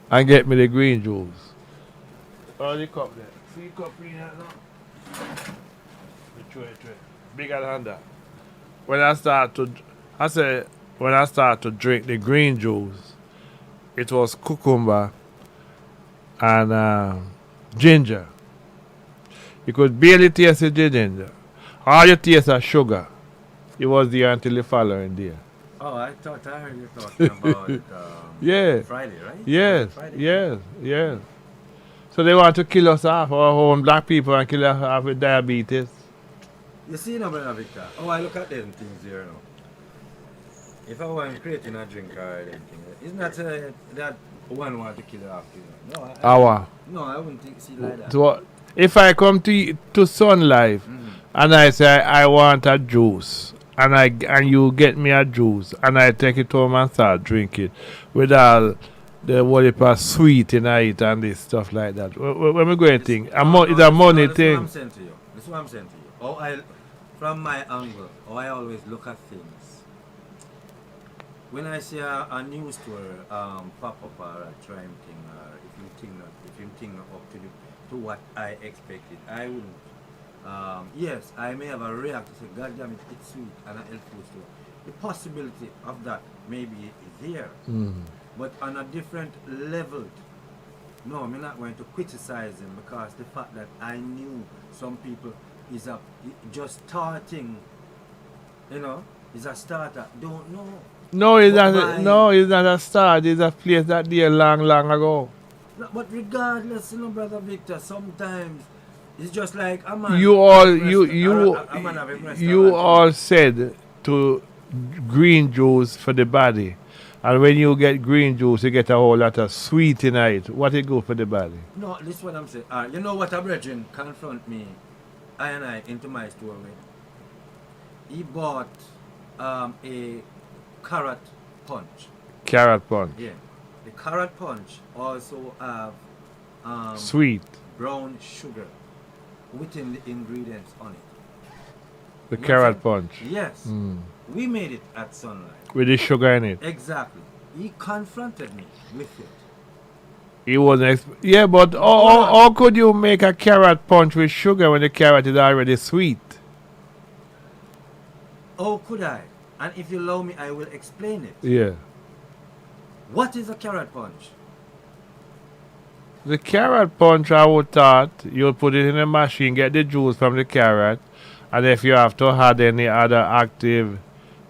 and get me the green juice. Oh, the cup there. See the cup in here now? Tray. Bigger than that. When I start to drink the green juice, it was cucumber and ginger. You could barely taste the ginger. All you taste is sugar. It was there until the following day. Oh, I heard you talking about Yeah. Friday, right? Yes, Friday. yes. So they want to kill us off, our own black people, and kill us off with diabetes. You see now, Brother Victor. Oh, I look at them things here now. If I want creating a drink or anything, it's not that one want to kill it off. You know? No, I wouldn't see it like that. So if I come to Sun Life and I say I want a juice, and you get me a juice, and I take it home and start drinking with all the what it was sweet in it and this stuff like that. When we go and think, it's a money thing. This is what I'm saying to you. From my angle, I always look at things. When I see a news story pop up or a crime thing, or if you think not up to what I expected, I wouldn't. Yes, I may have a react to say, God damn it, it's sweet and a healthful stuff. The possibility of that maybe is there, but on a different level. No, I'm not going to criticize him because the fact that I knew some people is just starting, is a starter. Don't know. No, it's not a start. It's a place that there long ago. No, but regardless, Brother Victor, sometimes it's just like a man. You all said to green juice for the body. And when you get green juice, you get a whole lot of sweet in it. What it go for the body? No, this is what I'm saying. You know what a brethren confront me, I into my store with. He bought a carrot punch. Carrot punch. Yeah. The carrot punch also have sweet brown sugar within the ingredients on it. The carrot punch. Yes. We made it at Sunlight. With the sugar in it. Exactly. He confronted me with it. He wasn't. Yeah, but how could you make a carrot punch with sugar when the carrot is already sweet? How could I? And if you allow me, I will explain it. Yeah. What is a carrot punch? The carrot punch, I would thought you'll put it in a machine, get the juice from the carrot, and if you have to add any other active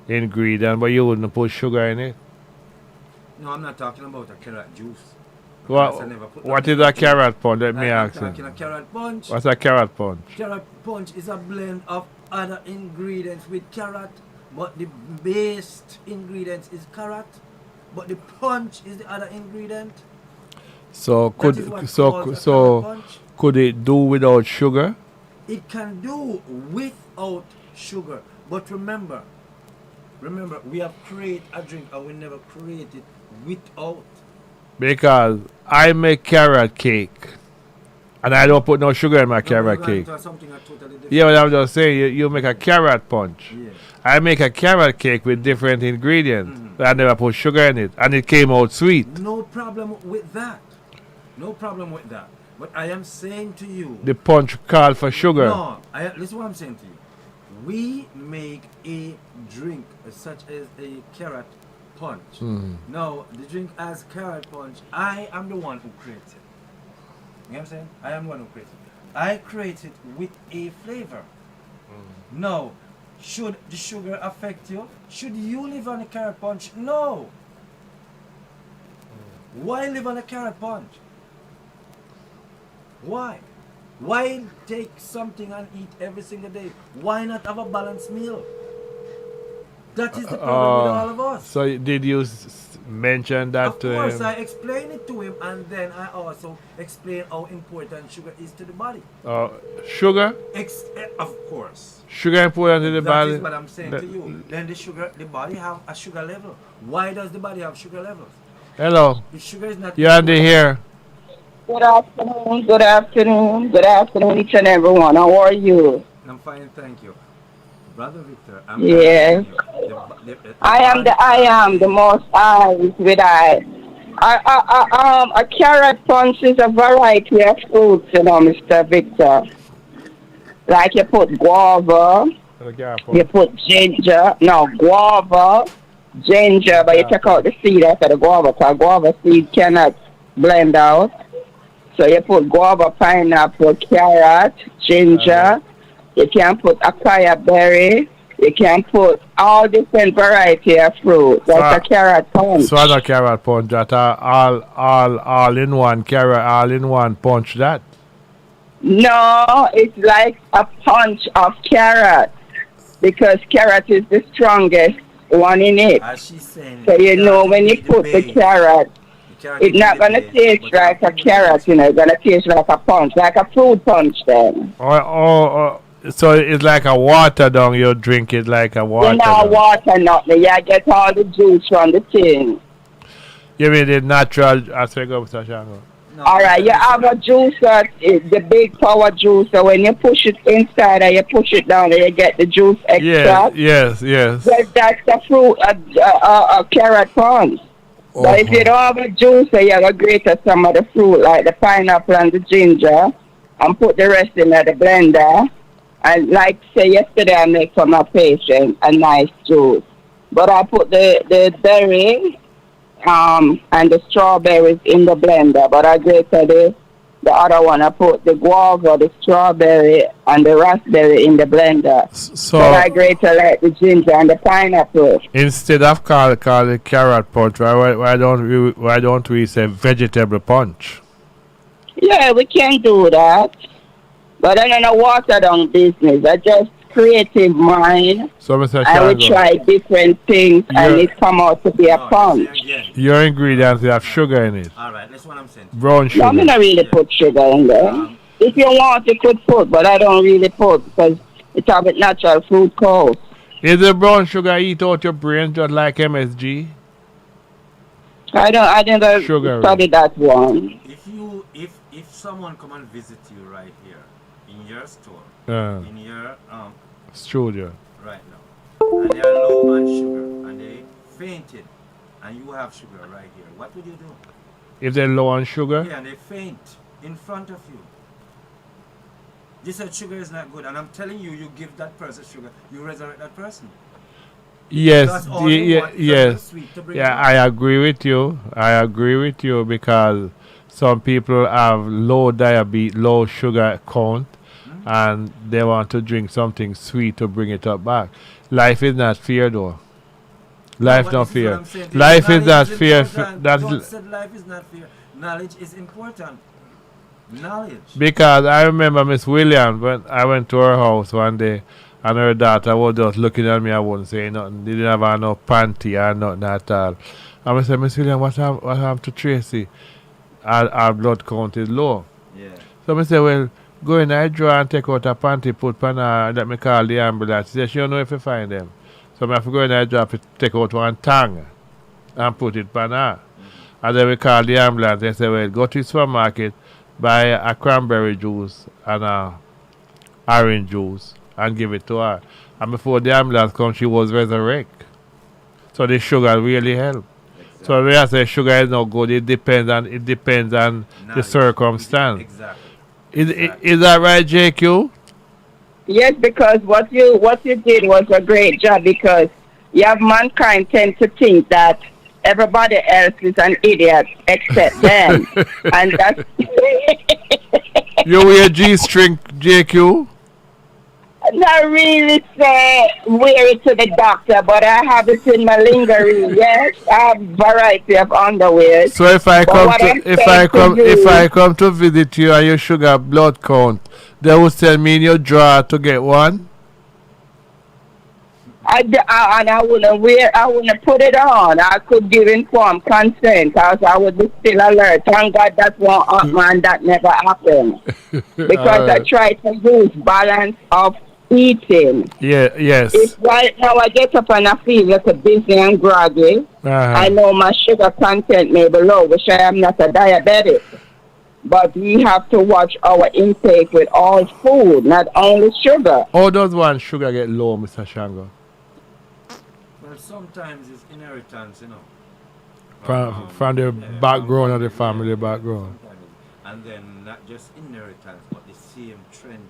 ingredient, but you wouldn't put sugar in it. No, I'm not talking about a carrot juice. What is a carrot punch? Let me ask you. I'm talking a carrot punch. What's a carrot punch? Carrot punch is a blend of other ingredients with carrot, but the base ingredients is carrot, but the punch is the other ingredient. So could it do without sugar? It can do without sugar, but remember, we have created a drink and we never create it without. Because I make carrot cake, and I don't put no sugar in my carrot cake. Yeah, but I'm just saying, you make a carrot punch. Yeah. I make a carrot cake with different ingredients. I never put sugar in it, and it came out sweet. No problem with that. No problem with that. But I am saying to you, The punch called for sugar. no, this is what I'm saying to you. We make a drink such as a carrot punch. Now, the drink as carrot punch, I am the one who creates it. You know what I'm saying? I am the one who creates it. I create it with a flavor. Now, should the sugar affect you? Should you live on a carrot punch? No. Why live on a carrot punch? Why? Why take something and eat every single day? Why not have a balanced meal? That is the problem with all of us. So did you mention that Of to course, him? I explain it to him, and then I also explain how important sugar is to the body. Sugar? Of course. Sugar important to the body? That is what I'm saying to you. Then the body have a sugar level. Why does the body have sugar levels? Hello. The sugar is not. You're on the here. Good afternoon, good afternoon, good afternoon, each and everyone. How are you? I'm fine, thank you. Brother Victor, Yes. I am the most eyes with eye. A carrot punch is a variety of fruits, Mr. Victor. Like you put guava, you put ginger, no, guava, ginger, but you take out the seed after the guava, because guava seed cannot blend out. So you put guava, pineapple, carrot, ginger. You can put acai berry. You can put all different variety of fruit. That's a carrot punch. So a carrot punch that all in one carrot, all in one punch that. No, it's like a punch of carrot because carrot is the strongest one in it. So you know when you put the carrot, it's not gonna taste like a carrot. It's gonna taste like a punch, like a fruit punch then. So it's like a water down. You drink it like a water. Water nothing. You get all the juice from the tin. You mean the natural aspect of Sashango? All right, you have a juicer, the big power juicer. When you push it inside and you push it down, and you get the juice extract. Yes. That's the fruit, a carrot punch. But if you don't have a juicer, you have to grate some of the fruit, like the pineapple and the ginger, and put the rest in the blender. And like say yesterday, I make for my patient a nice juice. But I put the berry and the strawberries in the blender. But I grated the other one. I put the guava, the strawberry, and the raspberry in the blender. So I grated like the ginger and the pineapple. Instead of call it carrot punch, why don't we say vegetable punch? Yeah, we can do that. But I don't know water down business. I just creative mind. So Mr. I will try different things and it come out to be a punch. Your ingredients have sugar in it. Alright, that's what I'm saying. Brown sugar. No, I'm not really put sugar in there. If you want, you could put, but I don't really put because it's a bit natural fruit cost. Is the brown sugar eat out your brain just like MSG? I didn't study that one. If someone come and visit you right here in your store, in your studio right now, and they are low on sugar and they fainted, and you have sugar right here, what would you do? If they're low on sugar? Yeah, and they faint in front of you. You said sugar is not good, and I'm telling you, you give that person sugar, you resurrect that person. Yes, yes. I agree with you. I agree with you because some people have low diabetes, low sugar count, and they want to drink something sweet to bring it up back. Life is not fair, though. Life not fair. Life is not fair. Don't say life is not fair. Knowledge is important. Knowledge. Because I remember Miss Williams when I went to her house one day, and her daughter was just looking at me. I wouldn't say nothing. They didn't have no panty or nothing at all. And I said, Miss Williams, what happened to Tracy? Our blood count is low. Yeah. So I said, well, go in the drawer and take out a panty, put pan her, let me call the ambulance. She said, she don't know if you find them. So I have to go in the drawer to take out one tongue and put it pan her. And then we call the ambulance. They said, well, go to the supermarket, buy a cranberry juice and a orange juice and give it to her. And before the ambulance comes, she was resurrected. So the sugar really helped. Exactly. So when I say sugar is not good, it depends on the circumstance. Exactly. Is that right, JQ? Yes, because what you did was a great job because you have mankind tend to think that everybody else is an idiot except them. And that's you wear G-string, JQ? Not really say wear it to the doctor, but I have it in my lingerie. Yes, I have variety of underwear. So if I come to visit you and your sugar blood count, they will send me in your drawer to get one. And I wouldn't wear, I wouldn't put it on. I could give informed consent because I would be still alert. Thank God that won't happen and that never happened. Because All I right. try to use balance of eating. Yeah, If yes. right now I get up and I feel like busy and groggy, I Uh-huh. know my sugar content may be low, which I am not a diabetic. But we have to watch our intake with all food, not only sugar. How does one sugar get low, Mr. Shango? Well, sometimes it's inheritance, you know. From the Yeah, from background of the family, family yeah. background. Sometimes, and then not just inheritance, but the same trend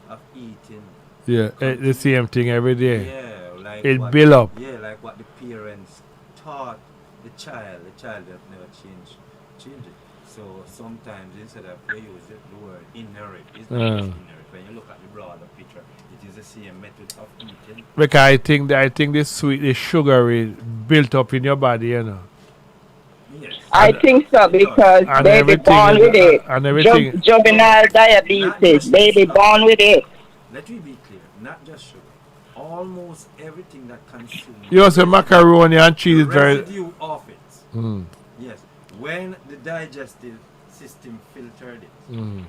of eating. Yeah, the same thing every day. Yeah, like It what, build up. yeah, like what the parents taught the child that never change it. So sometimes instead of you use the word inherit, it's not just inherit. When you look at the broader picture, it is the same method of eating. Because I think the sweet, the sugary built up in your body, you know. Yes, I think so it does. because And baby everything born is, with it. and everything. Juvenile Not diabetes, just baby sugar. born with it. Let me be clear, not just sugar. Almost everything that consumes You also macaroni and cheese is very. residue of it. Mm, Yes, when the digestive system filtered it. mm.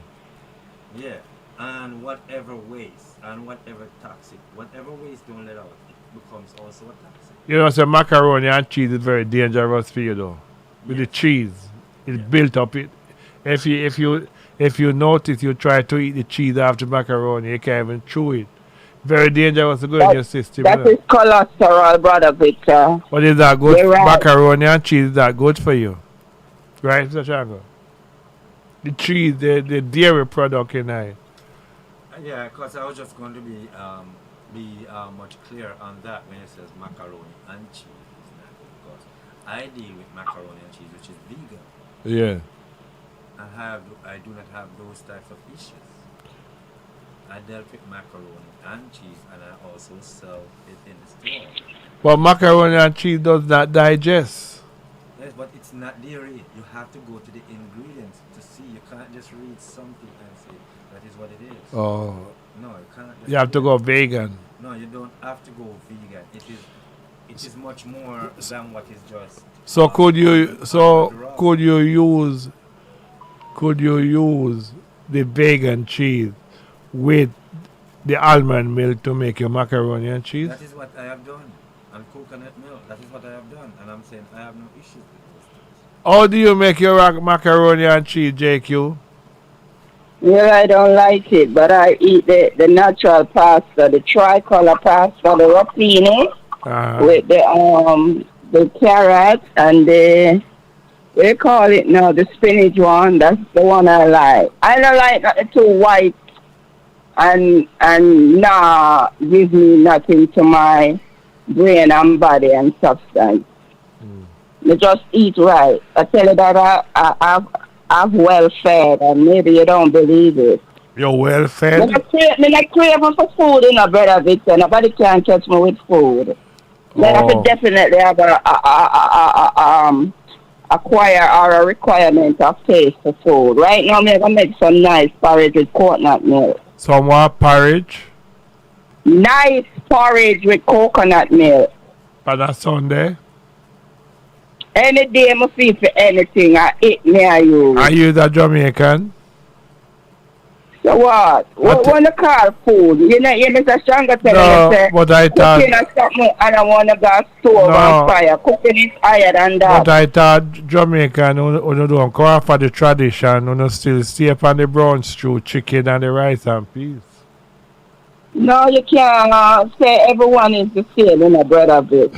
Yeah, and whatever waste and whatever toxic, whatever waste don't let out, it becomes also a toxic. You know, so macaroni and cheese is very dangerous for you, though. With the Yes. cheese, it's Yeah. built up. If you notice, you try to eat the cheese after macaroni, you can't even chew it. Very dangerous to go in That your system, you that know. is cholesterol, brother Victor. But is that good? You're right. Macaroni and cheese is that good for you, right, Mr. Shango? The cheese, the dairy product in it. Yeah, because I was just going to be much clearer on that when it says macaroni and cheese is not good. Because I deal with macaroni and cheese, which is vegan. Yeah. I do not have those types of issues. I dealt with macaroni and cheese, and I also sell it in the store. But macaroni and cheese does not digest. Yes, but it's not dairy. You have to go to the ingredients to see. You can't just read something and say that is what it is. Oh, No, you can't. Just you have to do go it. vegan. No, you don't have to go vegan. It is much more than what is just. So could you raw. could you use the vegan cheese with the almond milk to make your macaroni and cheese? That is what I have done. And coconut milk. That is what I have done. And I'm saying I have no issues with those things. How do you make your macaroni and cheese, JQ? Well, I don't like it, but I eat the natural pasta, the tricolor pasta, the rapini with the carrot and the what do you call it now, the spinach one. That's the one I like. I don't like the too white and give me nothing to my brain and body and substance. You just eat right. I tell you that I'm well fed, and maybe you don't believe it. You're well Me fed? not craving for food, you know, brother Victor. Nobody can catch me with food. Then I could definitely have acquire or a requirement of taste for food. Right now, I'm going to make some nice porridge with coconut milk. Some more porridge Nice porridge with coconut milk. on a Sunday. Any day I feel for anything, I eat near you. Are you the Jamaican? So what? What want to call food? You know, Mr. Stronger telling me, say, but I thought, cooking or something, and I want to go stove No. and fire. Cooking is higher than that. but I thought Jamaican, you don't come for the tradition, you still stay upon the brown stew, chicken and the rice and peas. No, you can't say everyone is the same, you know, brother Vic.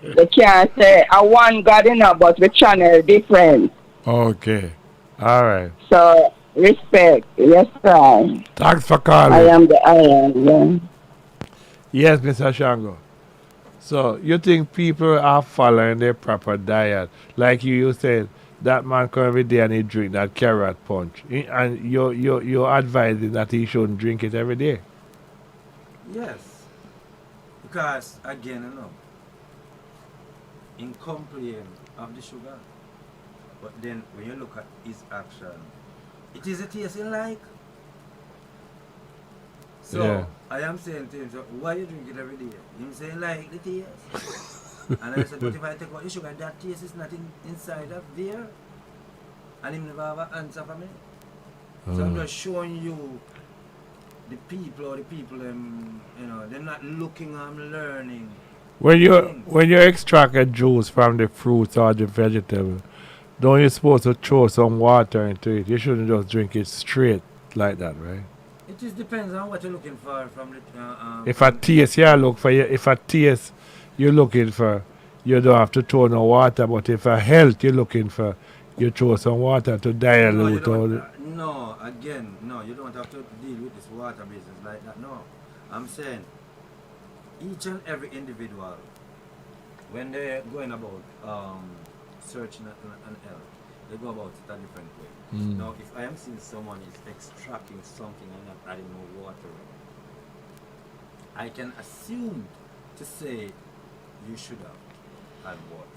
You can't say I want God, you know, but the channel different. Okay. All right. So, respect. Yes, sir. Thanks for calling. I am the I am, yeah. Yes, Mr. Shango. So, you think people are following their proper diet? Like you said, that man come every day and he drink that carrot punch. And you're advising that he shouldn't drink it every day. Yes. Because, again, you know, in complaint of the sugar, but then when you look at his action, it is a tasting like. So Yeah. I am saying to him, so why you drink it every day? Him saying like the taste. And I said, but if I take out the sugar, that taste is not inside of there. And him never have an answer for me. So I'm just showing you the people they're not looking, I'm learning. When you extract a juice from the fruits or the vegetable, don't you supposed to throw some water into it? You shouldn't just drink it straight like that, right? It just depends on what you're looking for from the If a taste you look for you, if a taste you're looking for, you don't have to throw no water. But if a health you're looking for, you throw some water to dilute all the. No, you don't have to deal with this water business like that. No, I'm saying each and every individual, when they're going about searching an health, they go about it a different way. Now, if I am seeing someone is extracting something and not adding no water, I can assume to say you should have add water,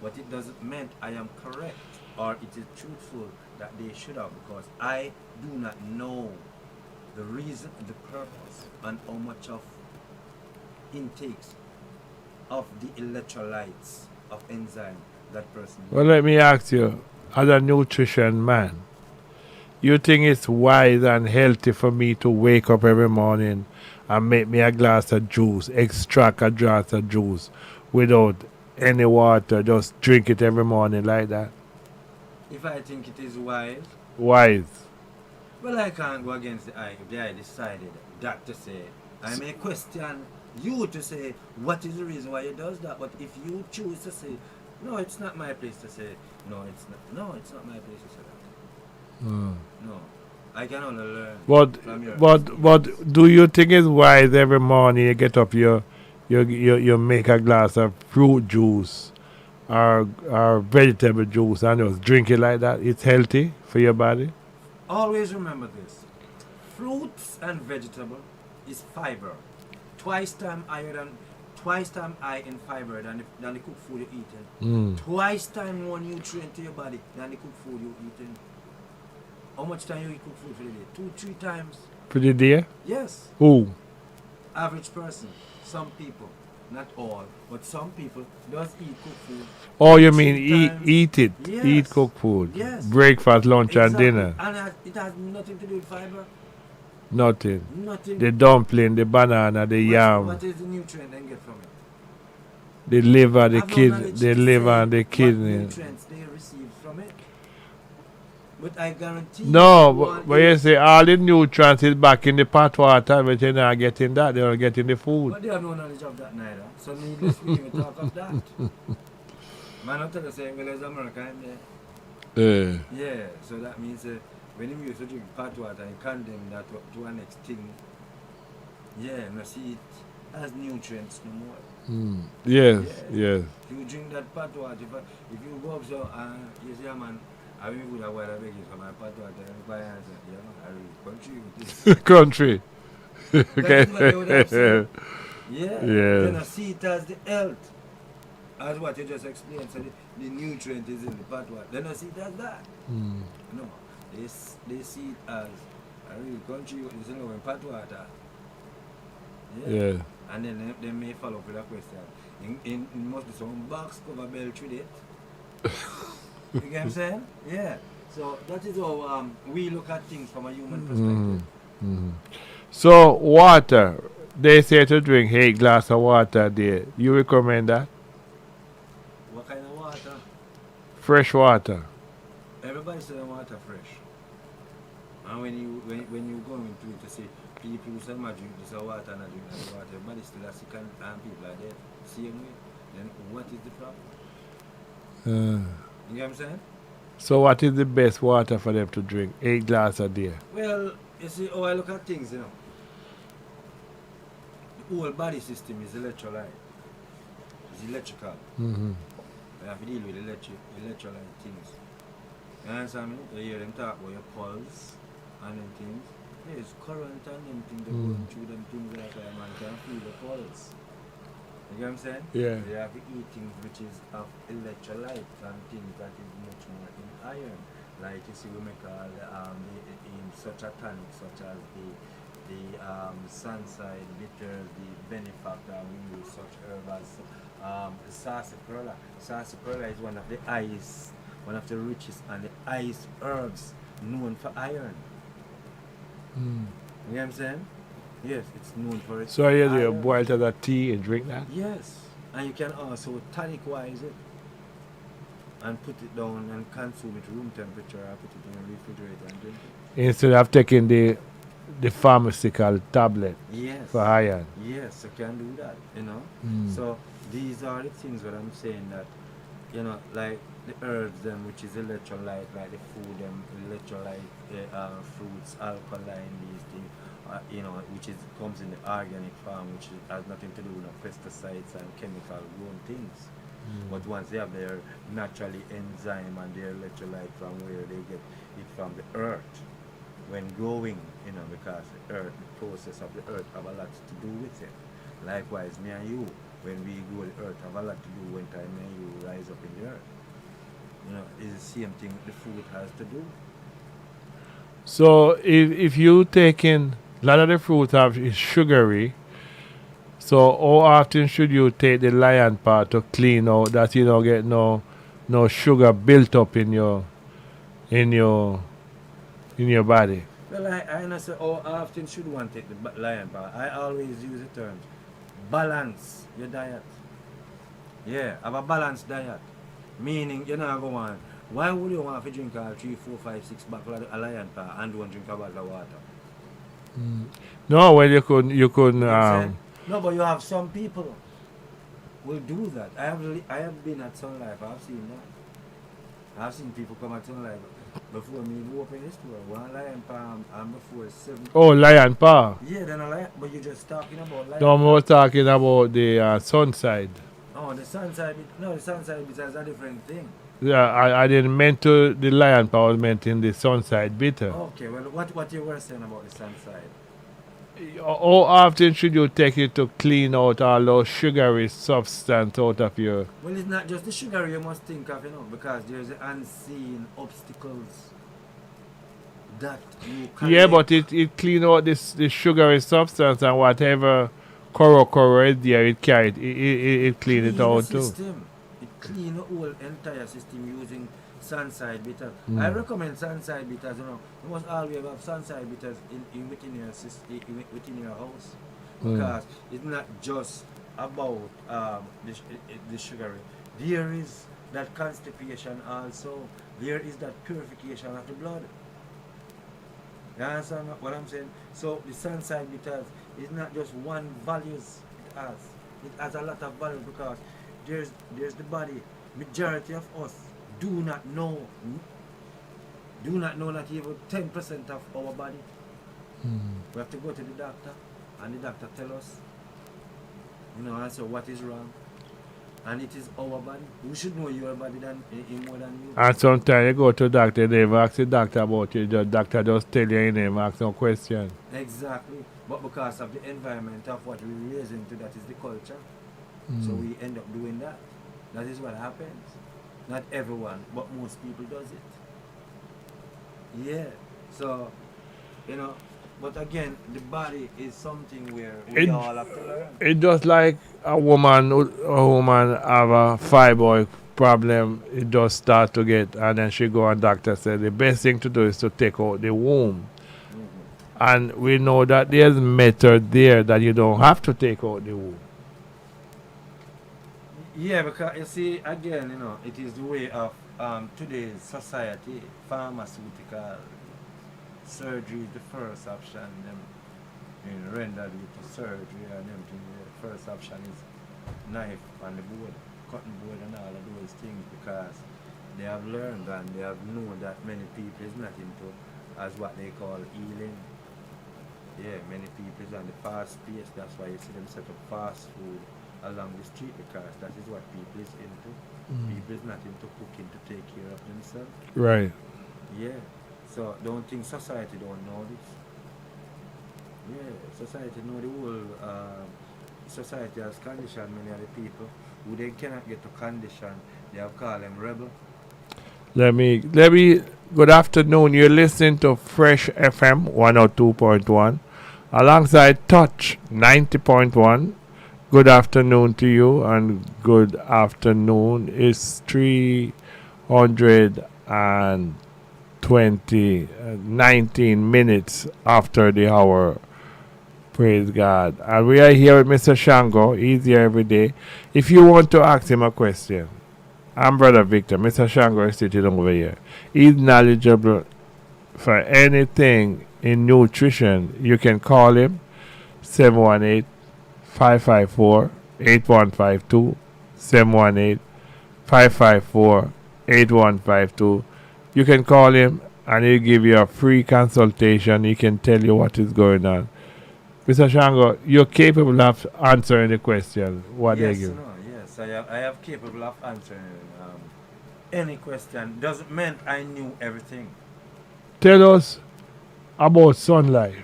but it doesn't mean I am correct or it is truthful that they should have, because I do not know the reason, the purpose, and how much of intakes of the electrolytes of enzyme that person Well, let me ask you, as a nutrition man, you think it's wise and healthy for me to wake up every morning and make me a glass of juice, extract a glass of juice without any water, just drink it every morning like that? If I think it is wise, Wise. well, I can't go against the eye. If the eye decided that to say, I may question you to say what is the reason why it does that. But if you choose to say, no, it's not my place to say, no, it's not my place to say that. No, I can only learn from your But do you think it's wise every morning you get up, you make a glass of fruit juice or vegetable juice and just drink it like that? It's healthy for your body? Always remember this. Fruits and vegetable is fiber. Twice time high in fiber than the cooked food you're eating. Twice time more nutrient to your body than the cooked food you're eating. How much time you eat cooked food for the day? 2-3 times. For the day? Yes. Who? Average person. Some people. Not all. But some people does eat cooked food. Oh, you mean eat it? Yes. Eat cooked food? Yes. Breakfast, lunch, Exactly. and dinner? And it has nothing to do with fiber. Nothing. Nothing. The dumpling, the banana, the yam, What is the nutrient they get from it? the liver, the I have no kidney, knowledge the to liver say and the what kidney. nutrients they receive from it. But I guarantee No, one but you is- say all the nutrients is back in the pot water, but you're not getting that, they're not getting the food. But they have no knowledge of that neither. So needless for you to talk of that. Man, not tell you say, well, there's America in there. Yeah, so that means when you used to drink pot water and condemn that to an next thing, yeah, no see it has nutrients no more. Yes, Yes. yes. If you drink that pot water, if you go up so you say, man, I will put a while I beg you for my pot water and buy answer, yeah, man, I will contribute this. Country. That's what they would have said. Yeah. Yes. Then I see it as the health. As what you just explained, so the nutrient is in the pot water. Then I see it as that. No. They see it as a real contribute this in pot water. Yeah. And then they may follow up with a question. In must be some box cover bell through it. You get what I'm saying? Yeah. So that is how we look at things from a human perspective. So water, they say to drink 8 glass of water a day. You recommend that? What kind of water? Fresh water. Everybody says they water fresh. And when you go into it to see people who say I drink this water and I drink that water, everybody still has sick and people are dead. Same way. Then what is the problem? You get what I'm saying? So what is the best water for them to drink? 8 glass a day. Well, you see how I look at things, you know. The whole body system is electrolyte. It's electrical. You have to deal with electrolyte things. You understand me? You hear them talk about your pulse and them things. There's current and them things that going through them things like that, man can feel the pulse. You get what I'm saying? Yeah. They have to eat things which is of electrolyte and things that is much more in iron. Like you see we make all in such a tonic such as the the sunside bitters, the benefactor. We use such herb as sarsaparilla. Sarsaparilla is one of the richest and the highest herbs known for iron. You know what I'm saying? Yes, it's known for it. So you boil it as a tea and drink that? Yes, and you can also tonic-wise it and put it down and consume it room temperature or put it in a refrigerator and drink it. Instead of taking the pharmaceutical tablet for iron. Yes, you can do that, you know. So these are the things that I'm saying that, you know, like the herbs them, which is electrolyte, like the food them, electrolyte, fruits, alkaline, these things, you know, which comes in the organic farm, which has nothing to do with pesticides and chemical grown things. But once they have their naturally enzyme and their electrolyte from where they get it from the earth when growing, you know, because the earth, the process of the earth have a lot to do with it. Likewise, me and you, when we grow the earth, have a lot to do when time me and you rise up in the earth. You know, it's the same thing the food has to do. So if you taking a lot of the fruit is sugary, so how often should you take the lion part to clean out that you don't get no sugar built up in your body? Well, I know say how often should one take the lion part. I always use the term balance your diet. Yeah, have a balanced diet. Meaning you're not going on. Why would you want to drink 3, 4, 5, 6 bottles of a lion part and don't drink a bottle of water? No, well you could no, but you have some people will do that. I have been at Sun Life, I've seen that. I've seen people come at Sun Life before me open the store. One lion palm and before 7. Oh, lion paw. Yeah, then a lion, but you're just talking about lion. No, I'm more talking about the sun side. Oh, the sun side bit. No, the sun side bit is a different thing. Yeah, I didn't meant to the lion paw, I was meant in the sun side bitter. Okay, well what you were saying about the sun side? How often should you take it to clean out all those sugary substance out of your... Well, it's not just the sugar you must think of, you know, because there's the unseen obstacles that you can... Yeah, but it clean out this sugary substance and whatever koro is there, it clean it out too. It clean the whole entire system using sunside bitters. I recommend sunside bitters, you know. You must always have sunside bitters within your system, within your house. Because it's not just about the sugary. There is that constipation also. There is that purification of the blood. You understand what I'm saying? So the sunside bitters is not just one values it has. It has a lot of values because there's the body. Majority of us do not know not even 10% of our body. We have to go to the doctor and the doctor tell us, you know, answer what is wrong. And it is our body. We should know your body more than you. And sometimes you go to the doctor, they never ask the doctor about you. The doctor just tell you and never ask no question. Exactly. But because of the environment of what we raise into, that is the culture. So we end up doing that. That is what happens. Not everyone, but most people does it. Yeah. So, you know, but again, the body is something where we all have to learn. It's just like a woman have a fibroid problem, it just start to get, and then she go and doctor said the best thing to do is to take out the womb. And we know that there's method there that you don't have to take out the womb. Yeah, because you see, again, you know, it is the way of today's society. Pharmaceutical surgery is the first option. Them rendered with the surgery and everything. The first option is knife and the board, cutting board and all of those things, because they have learned and they have known that many people is not into as what they call healing. Yeah, many people is on the fast pace. That's why you see them set up fast food along the street, because that is what people is into. People is not into cooking to take care of themselves. Right. Yeah. So don't think society don't know this. Yeah, society know the whole society has conditioned many of the people who they cannot get to condition. They have called them rebel. Let me good afternoon. You're listening to Fresh FM 102.1. alongside Touch 90.1. Good afternoon to you, and good afternoon. It's 19 minutes after the hour. Praise God. And we are here with Mr. Shango. He's here every day. If you want to ask him a question, I'm Brother Victor. Mr. Shango is sitting over here. He's knowledgeable for anything in nutrition. You can call him 718-554-8152. 718-554-8152. You can call him and he'll give you a free consultation. He can tell you what is going on. Mr. Shango, you're capable of answering the question. What they give? Yes, I have capable of answering any question. Doesn't mean I knew everything. Tell us about Sun Life.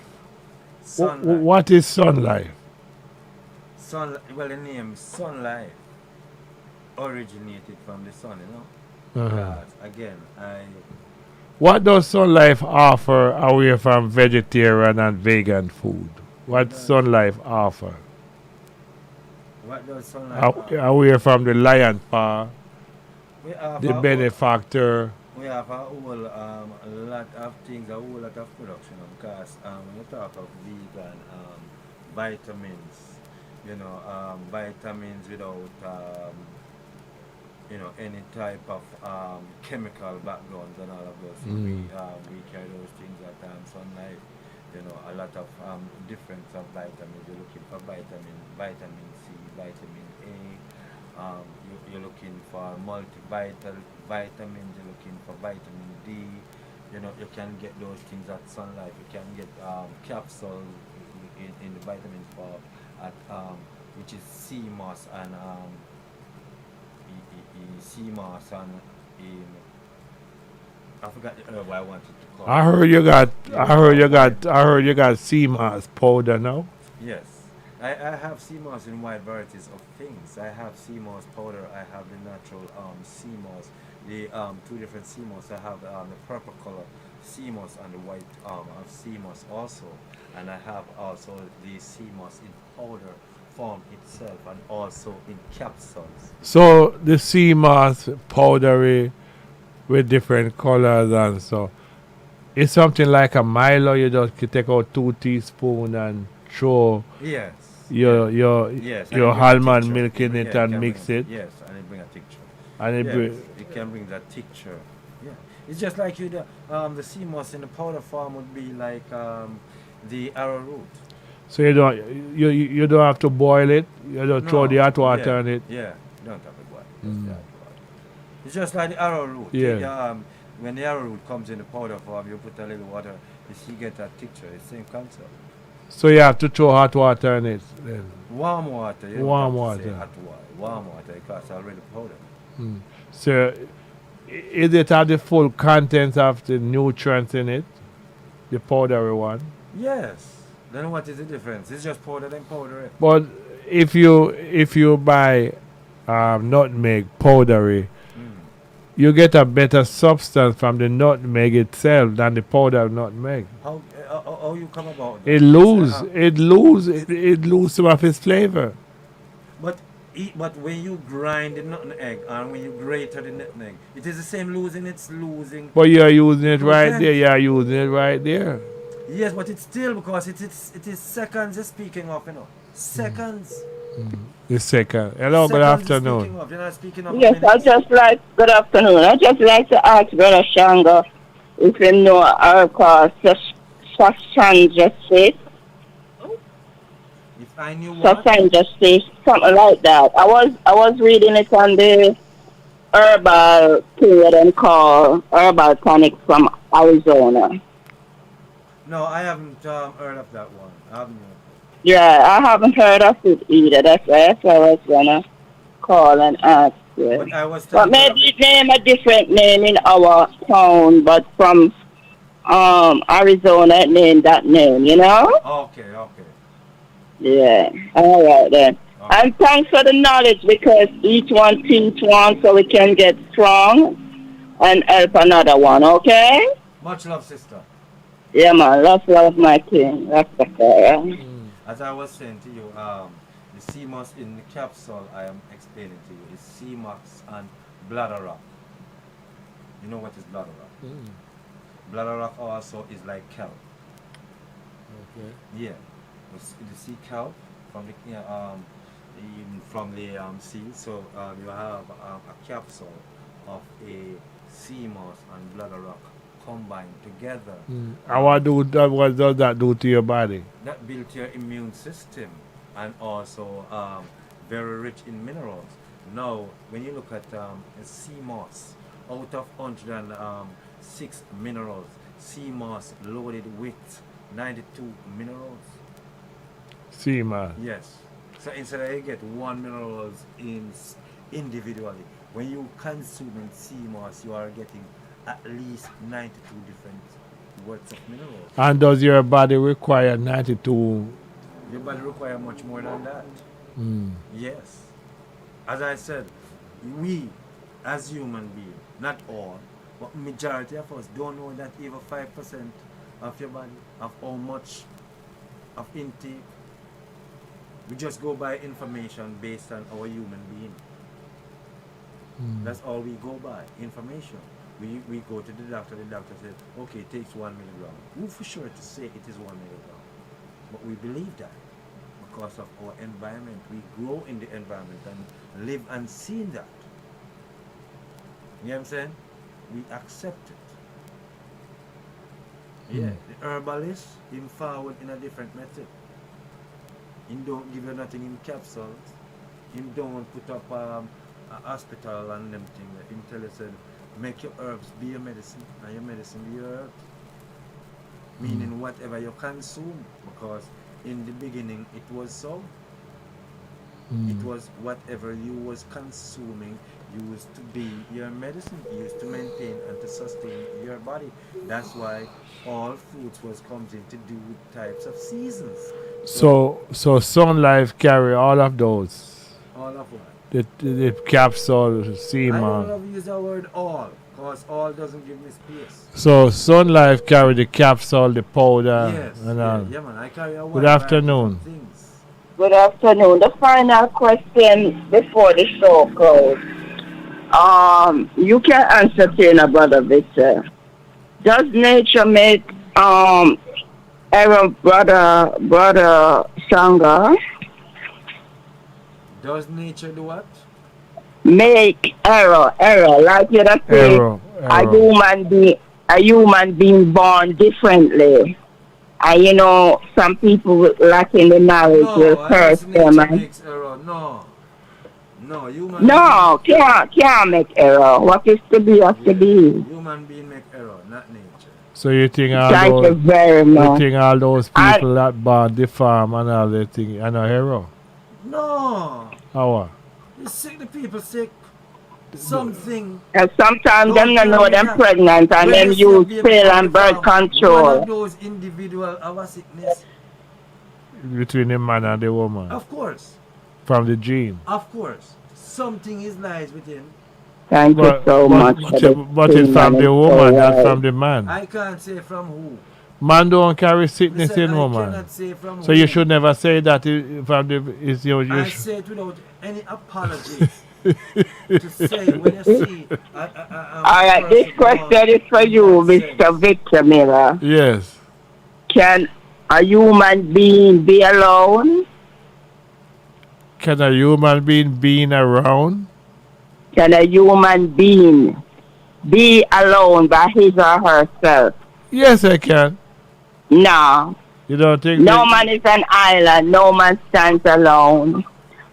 Sun Life. What is Sun Life? Well, the name Sun Life originated from the sun, Again, What does Sun Life offer away from vegetarian and vegan food? What Sun Life offer? What does Sun Life offer? Away from the lion paw, the benefactor. We have a whole lot of things, a whole lot of production. Because when you talk of vegan, vitamins, vitamins without any type of chemical backgrounds and all of those things. We carry those things at Sun Life. A lot of difference of vitamins. You're looking for vitamin C, vitamin A. You're looking for multivital vitamins. You're looking for vitamin D. You can get those things at Sun Life. You can get capsules in the vitamin form at which is sea moss and I forgot the herb I wanted to call. I heard you got sea moss powder now. Yes, I have sea moss in wide varieties of things. I have sea moss powder. I have the natural sea moss. The two different sea moss. I have the purple color sea moss and the white sea moss also. And I have also the sea moss in powder form itself and also in capsules. So the sea moss powdery with different colors and so it's something like a Milo. You just take out 2 teaspoons and throw your almond milk in it and mix it. Yes, and it bring a texture. And it can bring that texture. Yeah, it's just like the sea moss in the powder form would be like the arrowroot. So you don't have to boil it. You just throw the hot water in it. Yeah, you don't have to boil it. It's just like the arrowroot. Yeah. When the arrowroot comes in the powder form, you put a little water, you get that texture. It's the same concept. So you have to throw hot water in it then. Warm water. Warm water. Warm water because it's already powder. So is it have the full contents of the nutrients in it? The powdery one? Yes. Then what is the difference? It's just powder than powder. But if you buy nutmeg powdery, you get a better substance from the nutmeg itself than the powder of nutmeg. How you come about that? It lose some of its flavor. But when you grind the nutmeg and when you grate the nutmeg, it is the same losing. But you are using it right there. You are using it right there. Yes, but it's still because it is seconds you're speaking of, Seconds. The second. Hello, good afternoon. You're not speaking of yes, good afternoon. I just like to ask Brother Shango if you know our cause Sasanja State. If I knew what? Sasanja State, something like that. I was reading it on the herbal thing and call herbal tonic from Arizona. No, I haven't heard of that one. I haven't. Yeah, I haven't heard of it either. That's why I was gonna call and ask you. But maybe name a different name in our town, but from Arizona, name that name, Okay. Yeah, all right then. Okay. And thanks for the knowledge because each one teach one so we can get strong and help another one, okay? Much love, sister. Yeah, man. That's one of my things. That's the fire. As I was saying to you, the sea moss in the capsule I am explaining to you is sea moss and bladder rock. You know what is bladder rock? Bladder rock also is like kelp. Okay. Yeah, the sea kelp from the sea. So you have a capsule of a sea moss and bladder rock combined together. What does that do to your body? That builds your immune system and also very rich in minerals. Now, when you look at sea moss, out of 106 minerals, sea moss loaded with 92 minerals. Sea moss. Yes. So instead of you get one minerals individually, when you consume sea moss, you are getting at least 92 different words of minerals. And does your body require 92? Your body requires much more than that. Yes. As I said, we as human beings, not all, but majority of us don't know that even 5% of your body, of how much of intake. We just go by information based on our human being. That's all we go by, information. We go to the doctor says, okay, it takes 1 milligram. Who for sure to say it is 1 milligram? But we believe that because of our environment. We grow in the environment and live and see that. You know what I'm saying? We accept it. Yeah, the herbalist, him forward in a different method. Him don't give you nothing in capsules. Him don't put up a hospital and them things. Him tell you, said, make your herbs be your medicine and your medicine be your herbs. Meaning whatever you consume, because in the beginning it was so. It was whatever you was consuming used to be your medicine, used to maintain and to sustain your body. That's why all fruits was comes into do with types of seasons. So Sun Life carry all of those. All of what? The capsule, sea I moss. don't love use the word all, because all doesn't give me space. So Sun Life carry the capsule, the powder, Yes, and all. yeah, man. I carry a Good wide afternoon. variety of things. Good afternoon. The final question before the show closes. You can answer to Brother Victor. Does nature make error, brother Sangha? Does nature do what? Make error, like you just say, Error. a human being born differently. And you know, some people lacking the knowledge will curse them. Makes error. No, human. No, can't make error. What is to be has to be. Human being make error, not nature. So you think Thank you very much. You think all those people that bought the farm and all that thing are no hero? No. How? You sick, the people sick. Something. And sometimes them don't know them pregnant and them use pill and birth control. One of those individual have a sickness. Between the man and the woman. Of course. From the gene. Of course. Something is lies within. Thank you so much. But it's from the woman, not from the man. I can't say from who. Man don't carry sickness in I woman. cannot say from so who. you should never say that from the is your I say it without any apology. To say when you see alright, this question is for you, Mr. Victor Miller. Yes. Can a human being be alone? Can a human being around? Can a human being be alone by his or herself? Yes, I can. No. You don't think? No man is an island. No man stands alone.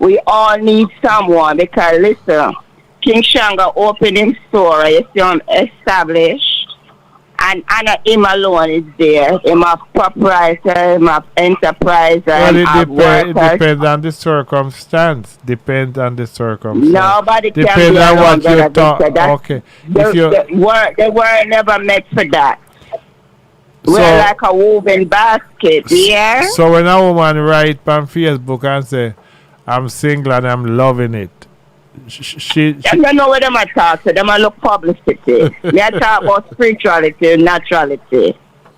We all need someone because listen, King Shanga opened his store, you see him established, and him alone is there. Him have proprietor, him have enterprise, well, it depends on the circumstance. Depends on the circumstance. Nobody can depends be on alone, what you talk. Okay. The word never meant for that. We're like a woven basket, yeah? So when a woman write on Facebook and say, I'm single and I'm loving it. She don't know what them I talk to. Them I look publicity. They talk about spirituality and naturality.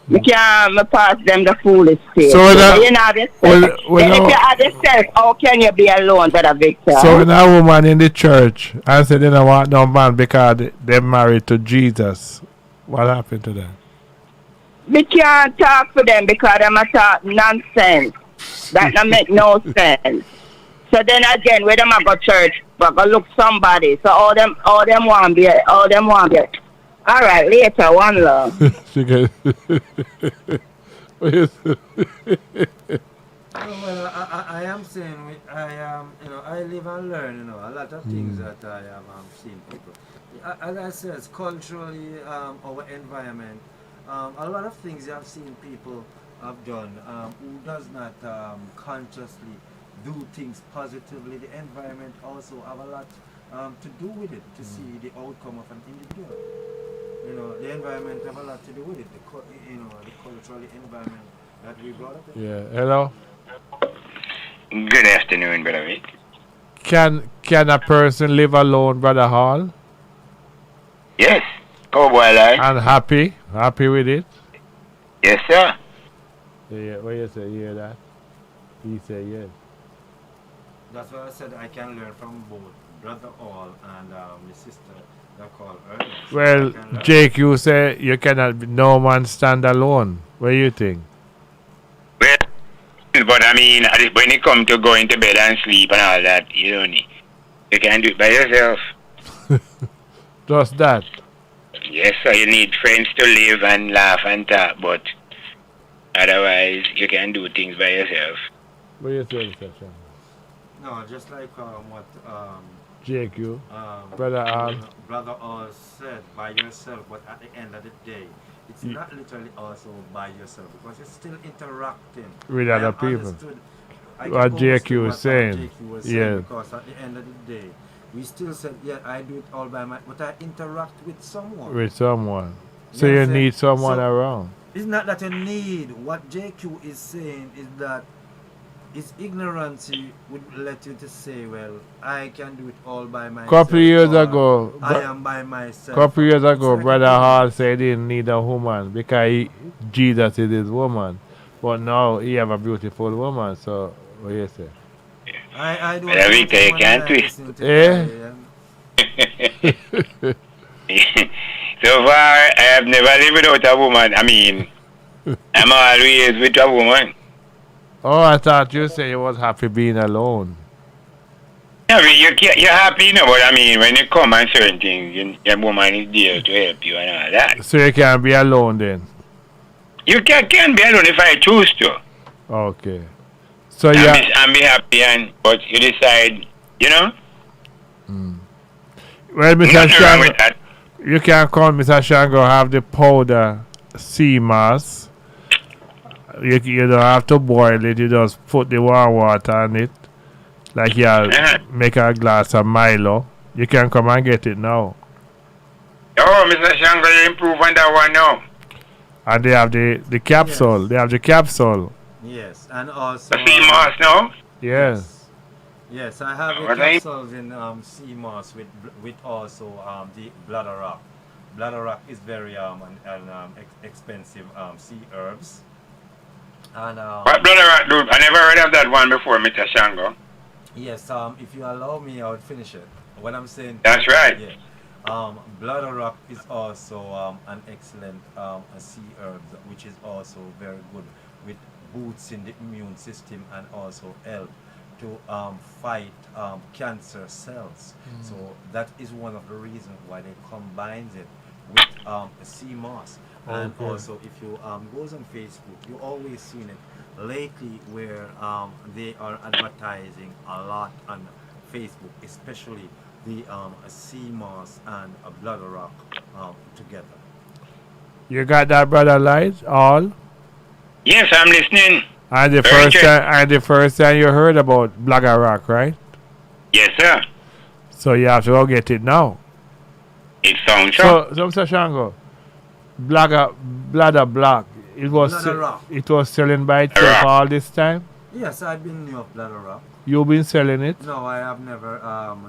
You can't pass them the foolish state. So But you know have yourself. when If you have yourself, how can you be alone, Brother Victor? so when a woman in the church and said they don't want no man because they're married to Jesus, what happened to them? We can't talk for them because them a talk nonsense. That don't make no sense. So then again, where them a go church, but go look somebody. So all them want be. All right, later, one love. She get- Well, I am saying, I live and learn, a lot of things that I have seen people. As I said, culturally, our environment, a lot of things you have seen people have done who does not consciously do things positively. The environment also have a lot to do with it, to see the outcome of an individual. The environment have a lot to do with it, the cultural environment that we brought up in. yeah. Hello. Good afternoon, Brother Vic. Can a person live alone, Brother Hall, Yes, Cowboy Life. and happy with it? Yes, sir. Yeah. What you say? You hear that? He said yes. That's why I said I can learn from both Brother All and my sister that call Ernest. Well, I can learn. Jake, you say you cannot. No man stand alone. What do you think? Well, but I mean, when it comes to going to bed and sleep and all that, you can do it by yourself. Just that. Yes, sir. You need friends to live and laugh and talk, but otherwise, you can do things by yourself. What do you say, Mr. Shan? No, just like what Jake, you. Brother Al. Brother All said, by yourself, but at the end of the day, it's not literally also by yourself because you're still interacting With I other have people. understood- I What can JQ understand was what saying. JQ was saying, Yeah. because at the end of the day, we still said, yeah, I do it all by myself, but I interact with someone. With someone. So You you understand? need someone So- around. It's not that you need. What JQ is saying is that his ignorance would let you to say, well, I can do it all by myself. Couple years or ago, I am by myself. Couple years It's ago, like Brother a- Hall said he didn't need a woman because Jesus is his woman. But now he have a beautiful woman. So what you say? I don't Well, every know day when can't I twist. listen to Eh? So far, I have never lived without a woman. I mean, I'm always with a woman. Oh, I thought you said you was happy being alone. I mean, you're happy, but I mean, when you come and certain things, your woman is there to help you and all that. So you can't be alone then. You can be alone if I choose to. Okay. So And yeah. be happy, but you decide, Well, Mr. nothing wrong Shango, with that. you can call Mr. Shango have the powder sea moss. You don't have to boil it. You just put the warm water on it. Like you make a glass of Milo. You can come and get it now. Oh, Mr. Shango, you improve on that one now. And they have the capsule. Yes. They have the capsule. Yes, and also. See moss now? Yes. Yes, I have What the name? capsules in sea moss with also the bladder rock. Bladder rock is very expensive sea herbs. And What blood rock, dude? I never heard of that one before, Mr. Shango. yes, if you allow me, I would finish it. What I'm saying. That's right. Yeah. Bladder rock is also an excellent sea herb, which is also very good with boosting the immune system and also help to fight cancer cells. So that is one of the reasons why they combine it with sea moss. And Okay. also, if you goes on Facebook, you always seen it lately where they are advertising a lot on Facebook, especially the sea moss and a bladder rock together. You got that, Brother Light? All? Yes, I'm listening. And the Very first good. time, you heard about Blagger Rock, right? Yes, sir. So you have to go get it now. It sounds so. So Mr. Shango, Bladder Black, Bladder Rock. it was selling by itself Rock. all this time. Yes, I've been new of bladder rock. You've been selling it. No, I have never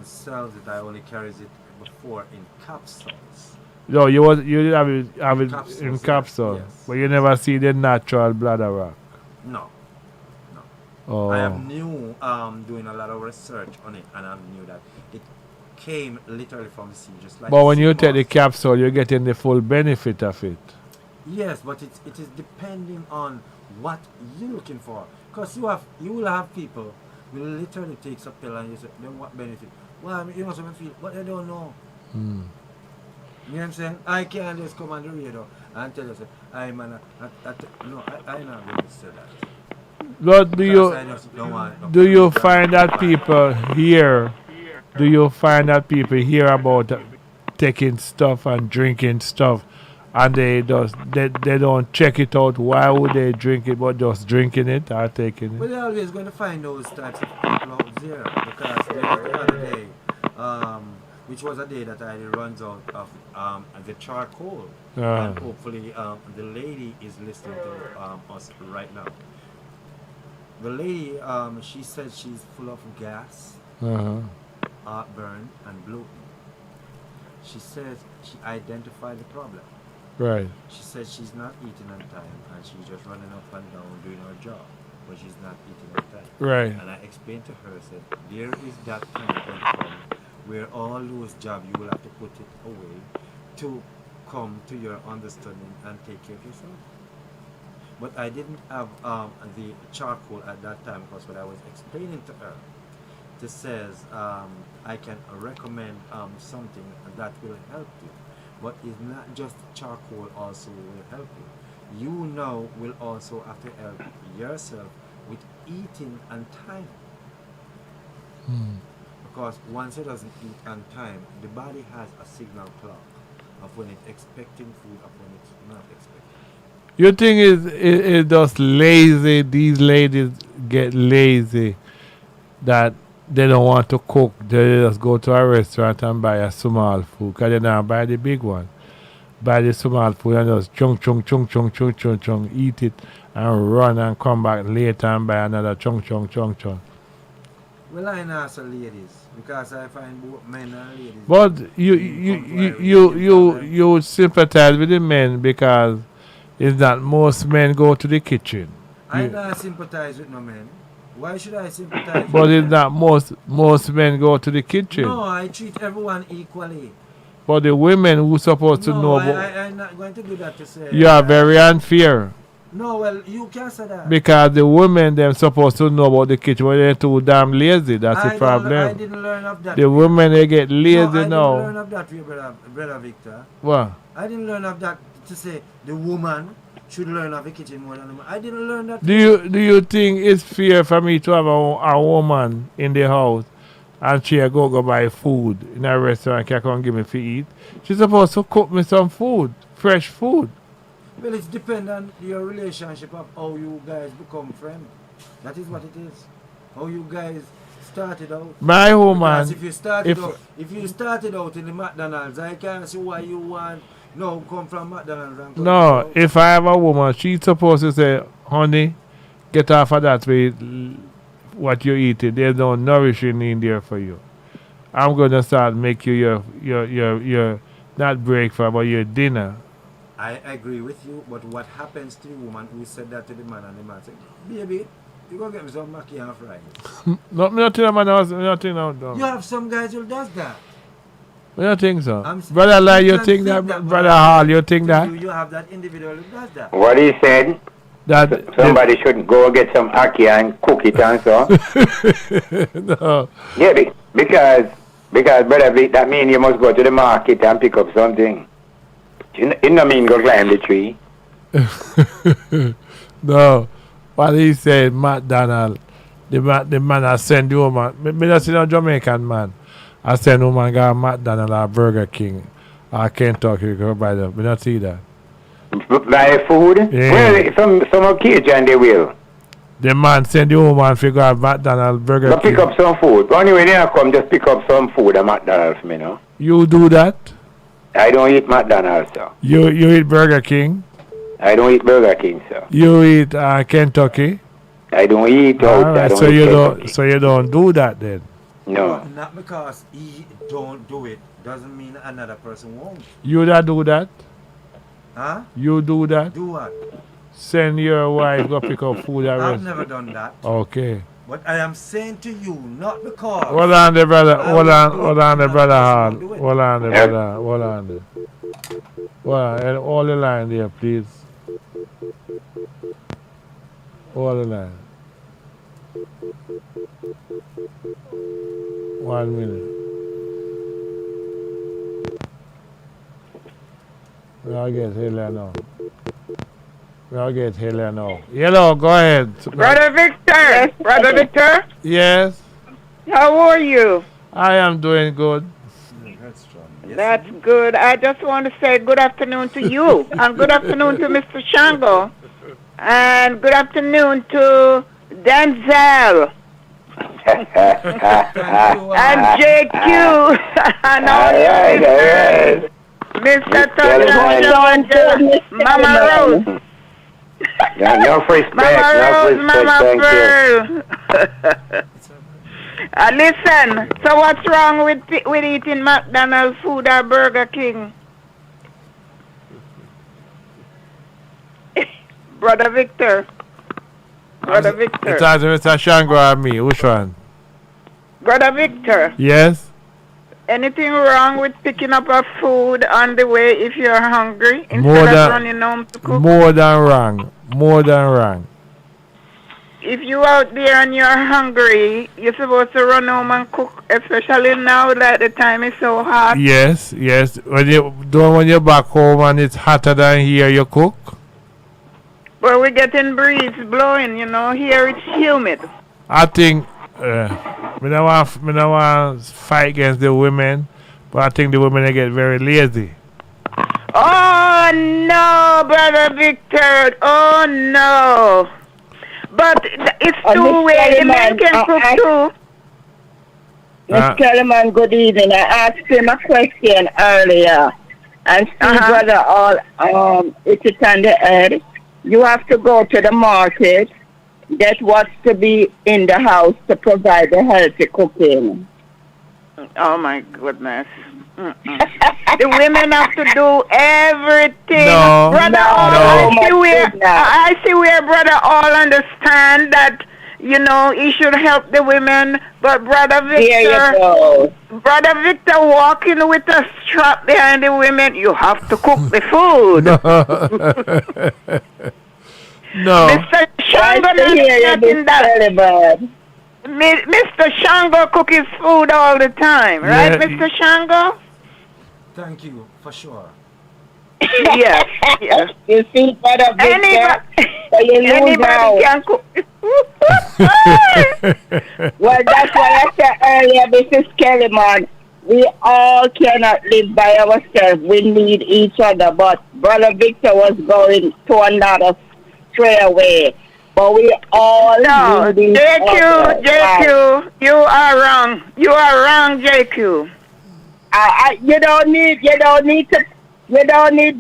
sold it. I only carried it before in capsules. No, you did have it Capsule, in yes, capsule, yes. but you never see the natural bladder rock. No. Oh. I have new doing a lot of research on it, and I knew that it came literally from sea, just like. But when you sea take the moss. capsule, you're getting the full benefit of it. Yes, but it is depending on what you're looking for. Because you will have people will literally take a pill and you say, then what benefit? Well, you know something feel, but they don't know. You know what I'm saying? I can't just come on the radio and tell you, say, I man, no, I not going to say that. But Because I just don't want no do you people find that to- people hear? Do you find that people hear about taking stuff and drinking stuff, and they don't check it out? Why would they drink it, but just drinking it or taking it? Well, you're always going to find those types of people out there because there was the other day, which was a day that I runs out of the charcoal, and hopefully the lady is listening to us right now. The lady, she said she's full of gas, heartburn, and bloating. She says she identified the problem. Right. She said she's not eating on time and she's just running up and down doing her job, but she's not eating on time. Right. And I explained to her, said, there is that time going to come where all those jobs you will have to put it away to come to your understanding and take care of yourself. But I didn't have the charcoal at that time because what I was explaining to her, it says I can recommend something that will help you. But it's not just charcoal also will help you. You now will also have to help yourself with eating on time. Because once it doesn't eat on time, the body has a signal clock of when it's expecting food and when it's not expecting. You think it's just lazy? These ladies get lazy that they don't want to cook. They just go to a restaurant and buy a small food because they don't buy the big one. Buy the small food and just chung, eat it and run and come back later and buy another chung. Well, I know also ladies because I find both men and ladies. But you sympathize with the men because it's that most men go to the kitchen. I don't sympathize with no men. Why should I sympathize? But it's not most men go to the kitchen. No, I treat everyone equally. But the women who supposed to know about I'm not going to do that to say. you are very unfair. No, well, you can't say that. Because the women them supposed to know about the kitchen, but they're too damn lazy. That's the I problem. didn't learn of that. The women they get lazy I didn't now. learn of that, brother Victor. What? I didn't learn of that to say the woman should learn of the kitchen more than the man. I didn't learn that. Do you think it's fair for me to have a woman in the house and she go buy food in a restaurant can come give me to eat? She's supposed to cook me some food, fresh food. Well, it depends on your relationship of how you guys become friends. That is what it is. How you guys started out. My woman. Because if you started out in the McDonald's, I can't see why you want no come from McDonald's and come No, if I have a woman, she's supposed to say, honey, get off of that with what you're eating. There's no nourishing in there for you. I'm gonna start make you your not breakfast but your dinner. I agree with you, but what happens to the woman who said that to the man and the man said, baby, you go get me some macaroni and fries. Nothing no. You have some guys who does that. I don't think so. Brother Lai, you think that? Brother Hall, you think that? You have that individual who does that. What he said, that somebody should go get some ackee and cook it and so. No. Yeah, because brother Vic, that means you must go to the market and pick up something. You don't mean go climb the tree. No. What he said, McDonald, the man I send the woman. Me just see a Jamaican man. I send woman go to McDonald or Burger King or Kentucky go buy them. Me not see that. Buy food? Yeah. Well, some occasion they will. The man send the woman to go to McDonald, Burger King. Pick up some food. But anyway, they come just pick up some food at McDonald's, you know. You do that? I don't eat McDonald's, sir. You eat Burger King? I don't eat Burger King, sir. You eat Kentucky? I don't eat out. Right, so you don't do that then. No. Not because he don't do it doesn't mean another person won't. You that do that? Huh? You do that? Do what? Send your wife go pick up food at I've rest. never done that. Okay. But I am saying to you, not because. Hold on the brother. I Hold will on. do Hold it, on the another brother person Hall. won't do it. Hold on the Yep. brother. Hold on the. Well, and all the line there, please. All the line. 1 minute. I'll get Helia now. I'll get Helia now. Yellow, go ahead. Brother Victor. Brother Victor. Yes, How are you? I am doing good. That's good. I just want to say good afternoon to you, and good afternoon to Mr. Shango, and good afternoon to Denzel, and JQ, and all your listeners. Mr. Tony, Mama Rose. No respect. Mama No Rose, respect. Mama Thank you. Pearl. Listen, so what's wrong with eating McDonald's food or Burger King? Brother Victor. Brother Victor. It's either Mr. Shango or me. Which one? Brother Victor. Yes? Anything wrong with picking up a food on the way if you're hungry More instead of than, running home to cook? more than wrong. More than wrong. If you out there and you're hungry, you're supposed to run home and cook, especially now that the time is so hot. Yes, yes. When you're back home and it's hotter than here, you cook? But we're getting breeze blowing, here it's humid. I think me don't want to fight against the women, but I think the women they get very lazy. Oh no, Brother Victor. Oh no. But it's two ways. The men can cook too. Mr. Kellerman, good evening. I asked him a question earlier, and see, brother, it's it on the head. You have to go to the market, get what's to be in the house to provide the healthy cooking. Oh my goodness. The women have to do everything. No, Brother I see where Brother all understand that, he should help the women, but Brother Victor walking with a strap behind the women, you have to cook the food. No. Mr. Shango Mr. Shango cook his food all the time, right, Mr. Shango? Thank you, for sure. Yes, yes. You see, Brother Victor, anybody can cook. Well, that's what I said earlier, Mrs. Kellyman. We all cannot live by ourselves. We need each other. But Brother Victor was going to another stray away. But we all need each other. JQ, you are wrong. You are wrong, JQ. You don't need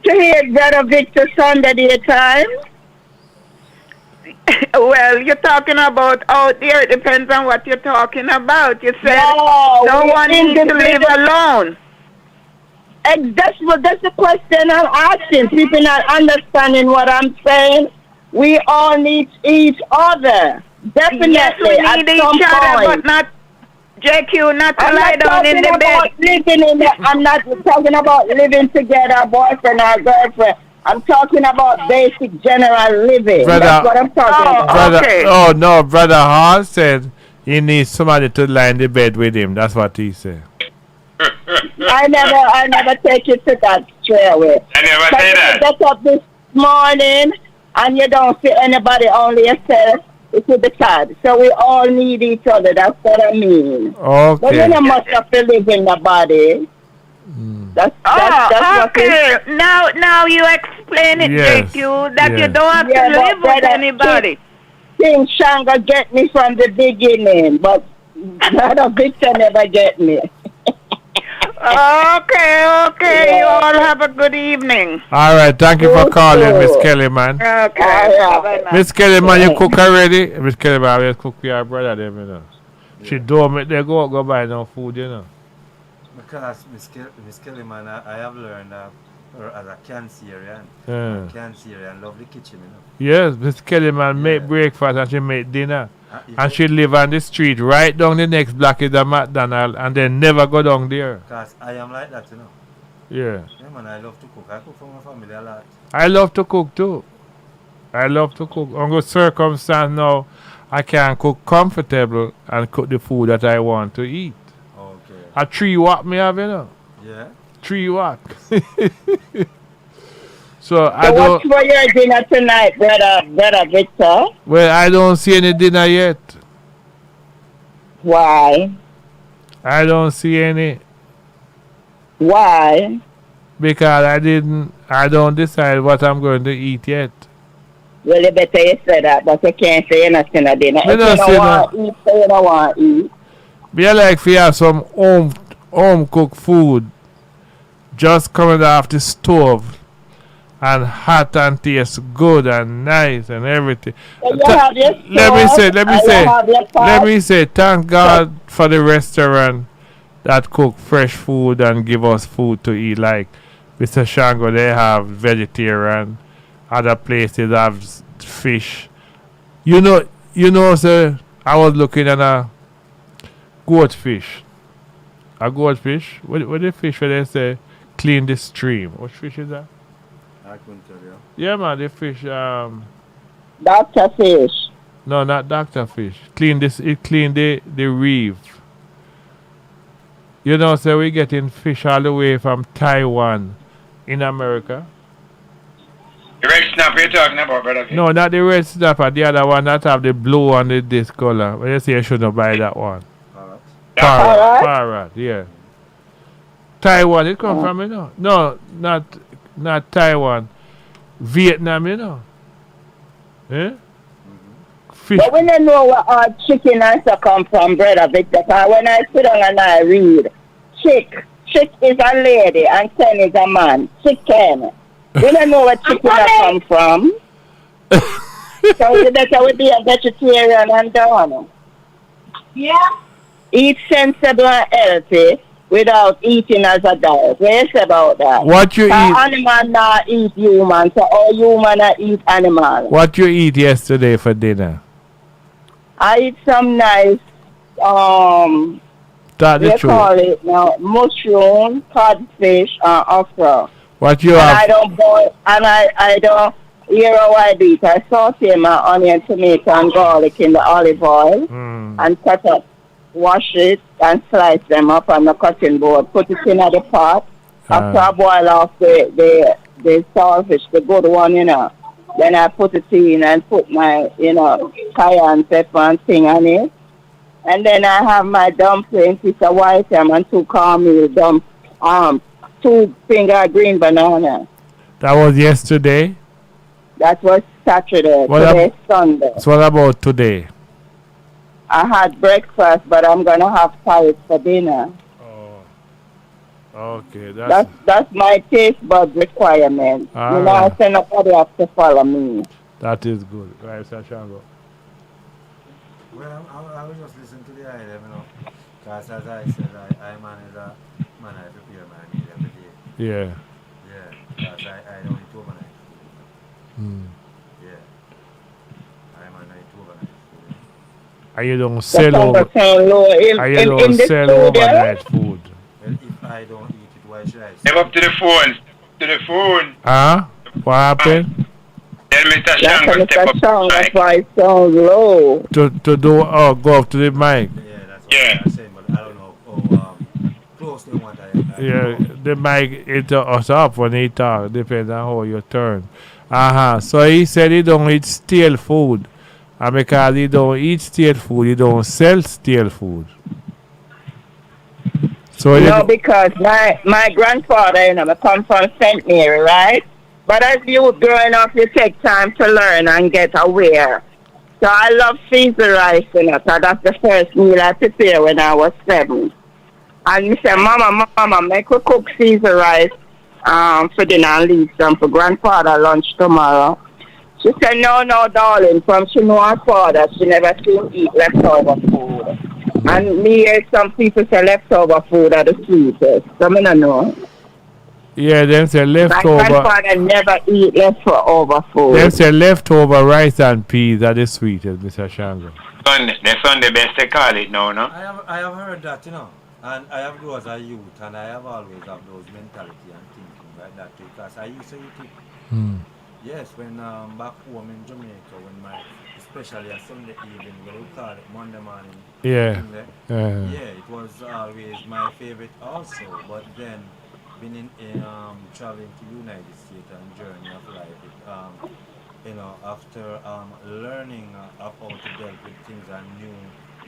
to hear Brother Victor Sunday daytime. Well, you're talking about out there. It depends on what you're talking about. You said no one needs to live alone. That's the question I'm asking. People not understanding what I'm saying. We all need each other. Definitely. Yes, we need each other, but not JQ, not to lie down in the bed. I'm not talking about living together, boyfriend or girlfriend. I'm talking about basic general living. That's what I'm talking about. Okay. Oh, no, Brother Hall said he needs somebody to lie in the bed with him. That's what he said. I never take it to that straight away. I never say that. You get up this morning and you don't see anybody, only yourself. It's with the child. So we all need each other. That's what I mean. Okay. But you must have to live in the body. That's okay. Now you explain it, JQ, that you don't have to live with anybody. King Shanga get me from the beginning, but Brother Victor never get me. Okay. You all have a good evening. All right. Thank you for calling, Miss Kelly, man. Okay. Miss Kelly, man, you cook already? Miss Kelly, man, I will cook for your brother, them, She don't make they go buy no food, you know. Because Miss Kelly, man, I have learned her as a Cancerian. Yeah. Cancerian love the kitchen, you know. Yes, Miss Kelly man make breakfast and she make dinner. And she live on the street right down the next block is a McDonald's and they never go down there. Because I am like that, you know. Yeah. Yeah, man, I love to cook. I cook for my family a lot. I love to cook too. I love to cook. Under circumstance now, I can cook comfortable and cook the food that I want to eat. Okay. A 3 watt me have, you know. Yeah. 3 watt. So I So don't. what's for your dinner tonight, brother Victor? Well, I don't see any dinner yet. Why? I don't see any Why? because I don't decide what I'm going to eat yet. Well, you better you say that, but you can't say you're not in a dinner. Me If not you say don't want to eat, so you don't want to eat. Me I like to have some home cooked food just coming off the stove and hot and taste good and nice and everything. So you have your Let me stove, and you have your pot. let me say, thank God for the restaurant that cook fresh food and give us food to eat. Like Mr. Shango, they have vegetarian. Other places have fish. You know, sir, I was looking at a goldfish. A goldfish? What the fish where they say clean the stream? What fish is that? I couldn't tell you. Yeah, man, the fish. Dr. Fish. No, not Dr. Fish. It clean the reef. You know, so we getting fish all the way from Taiwan in America. The red snapper you're talking about, brother? No, not the red snapper. The other one that have the blue and this color. When you say you shouldn't buy that one. Parrot, yeah. Taiwan, it come from, you know. No, not Taiwan. Vietnam, you know. Eh? Fish. But we don't know where our chicken and so come from, brother Victor. Because when I sit down and I read, chick is a lady and Ken is a man. Chicken. We don't know where chicken come from. So you better we be a vegetarian and done. Yeah. Eat sensible and healthy without eating as a diet. What you say about that? What you eat? Animal not eat human, so all human not eat animal. What you eat yesterday for dinner? I eat some nice That the they truth. call it now mushroom, codfish, and okra. What you and have? I don't boil, and I don't. Here how I do it. I saute my onion, tomato, and garlic in the olive oil, and cut up, wash it, and slice them up on the cutting board. Put it in the pot. After I boil off the saltfish, the good one, you know. Then I put it in and put my, cayenne pepper and thing on it. And then I have my dumplings. It's a white ham and 2 cornmeal 2 finger green banana. That was yesterday? That was Saturday. Today Sunday. So what about today? I had breakfast, but I'm going to have porridge for dinner. Okay, That's my taste bud requirement. I say nobody has to follow me. That is good. Right, Sir Shango. Well, I will just listen to the idea, because as I said, I manage a man, I prepare my meal every day. Yeah. Yeah, because I don't eat overnight food. Yeah. I manage overnight food. And you don't sell overnight food. Well, if I don't eat it, why should I Step up to the phone. To the phone. Huh? What happened? Tell Mr. Shango step up. That's why it sounds low. To go up to the mic. Yeah, that's what I'm saying, but I don't know how close they want I Yeah, the mic it us up when he talk. Depends on how you turn. So he said he don't eat stale food. And because he don't eat stale food, he don't sell stale food. So no, because my grandfather, I come from St. Mary, right? But as you growing up, you take time to learn and get aware. So I love Caesar rice, so that's the first meal I prepared when I was 7. And you say, Mama, make we cook Caesar rice for dinner and leave some for grandfather lunch tomorrow. She said, no, darling. From she know her father, she never seen him eat leftover food. And me hear some people say leftover food are the sweetest. Some I don't know. Yeah, them say My leftover. grandfather never eat leftover food. Them say leftover rice and peas are the sweetest, Mr. Shango. The Sunday best they call it now, no? I have heard that, you know. And I have those as a youth, and I have always have those mentality and thinking like that too. Because I used to eat it. Yes, when back home in Jamaica, when especially a Sunday evening, we would call it Monday morning. Yeah. Yeah, it was always my favorite also. But then, being traveling to United States and journey of life, after learning how to deal with things, I knew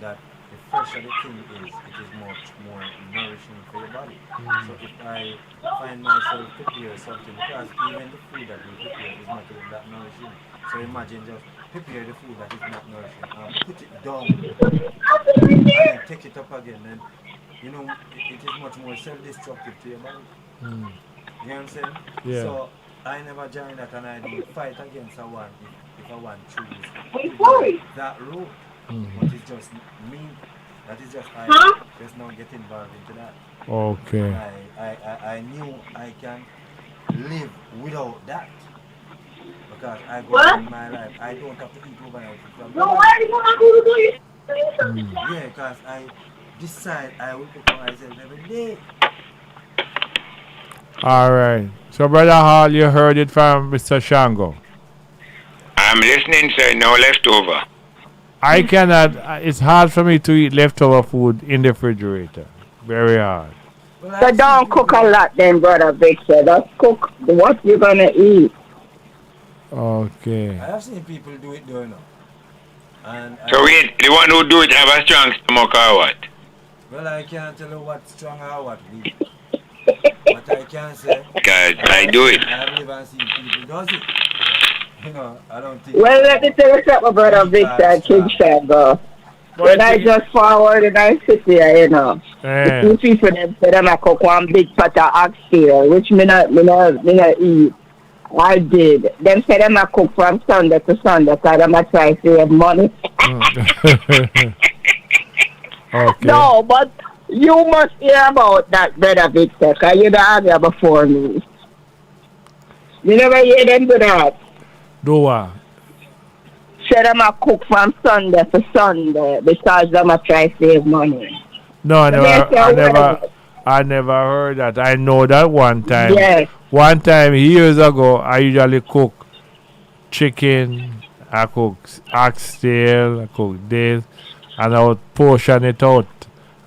that the fresher the thing is, it is much more nourishing for your body. So if I find myself prepare something, because even the food that we prepare is not even that nourishing. So imagine just prepare the food that is not nourishing and put it down and then take it up again. And it is much more self-destructive to your body. You know what I'm saying? Yeah. So I never join that, and I don't fight against one if I want to choose that route. But it's just me. That is just I just not get involved into that. Okay. I knew I can live without that. Because I go in my life. I don't have to eat overnight. Yeah, because I decide I will cook for myself every day. All right. So, Brother Hall, you heard it from Mr. Shango. I'm listening, sir. No leftover. I cannot. It's hard for me to eat leftover food in the refrigerator. Very hard. So don't cook a lot then, Brother Victor. Just cook what you're going to eat. Okay. I have seen people do it though, So wait, the one who do it have a strong stomach or what? Well, I can't tell you what's strong or what. But I can say, because I do it. I have never seen people does it. I don't think. Well, let me tell you something, Brother Victor and King Shango. When I just forward and I sit here, the two people them say them I cook one big pot of oxtail, which me not eat. I did. Them say them I cook from Sunday to Sunday, because them I try to save money. Okay. No, but you must hear about that, Brother Victor, because you don't have before me. You never hear them do that. Do what? Say them I cook from Sunday to Sunday because them I try to save money. No, I never heard that. I know that one time. Yes. One time years ago, I usually cook chicken, I cook oxtail, I cook this, and I would portion it out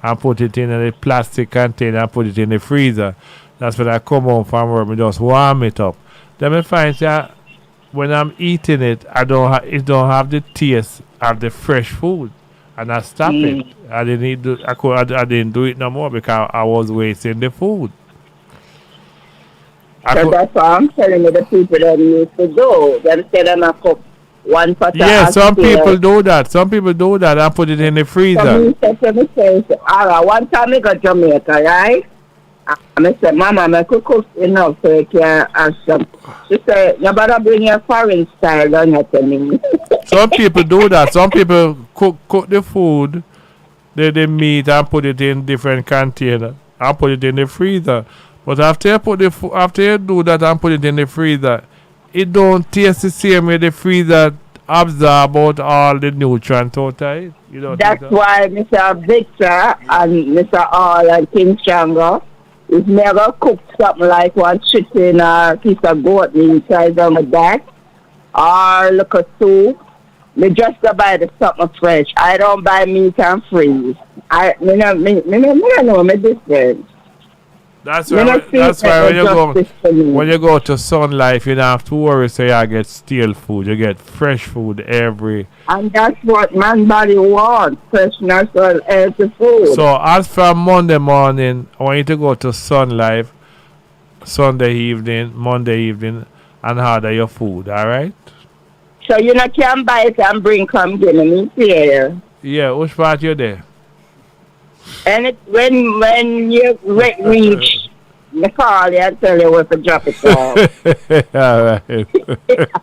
and put it in a plastic container and put it in the freezer. That's when I come home from work, I just warm it up. Then I find that when I'm eating it, it don't have the taste of the fresh food, and I stop it. I didn't do it no more because I was wasting the food. So that's what I'm telling you, the people that used to do. Them say them I cook one pot of some people do that. Some people do that and put it in the freezer. So me say, all right, one time I go to Jamaica, right? I said, Mama, I could cook enough so you can have some. She said, you better bring your foreign style down here to me. Some people do that. Some people cook the food, the meat, and put it in different container and put it in the freezer. But after you do that and put it in the freezer, it don't taste the same way the freezer absorb out all the nutrients out of it. That's why Mr. Victor and Mr. Hall and King Shango is never cooked something like one chicken or a piece of goat meat size on the back or look at soup. Me just go buy the something fresh. I don't buy meat and freeze. I know me different. That's why when you go to Sun Life, you don't have to worry, so you get stale food. You get fresh food and that's what my body wants, fresh, natural, healthy food. So as from Monday morning, I want you to go to Sun Life, Sunday evening, Monday evening, and order your food, all right? So you can buy it and bring come give me here. Yeah, which part you there? And when you reach, I call you and tell you where to drop it off. All right.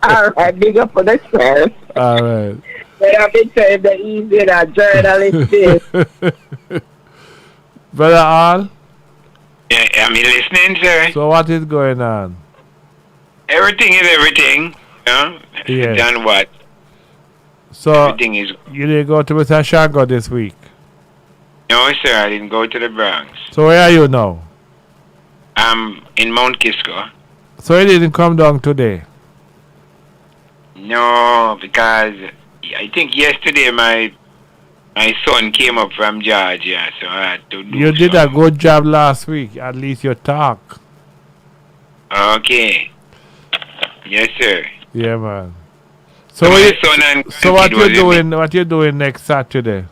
All right, big up for the self. All right. Brother Victor is the easy that journalist is. Brother Al? Yeah, I'm listening, sir. So what is going on? Everything is everything. Yes. Done what? So Everything is. you didn't go to Mr. Shango this week? No, sir, I didn't go to the Bronx. So where are you now? I'm in Mount Kisco. So you didn't come down today? No, because I think yesterday my son came up from Georgia, so I had to do. You did a good job last week. At least you talk. Okay. Yes, sir. Yeah, man. So my son and so what you doing? What you doing next Saturday?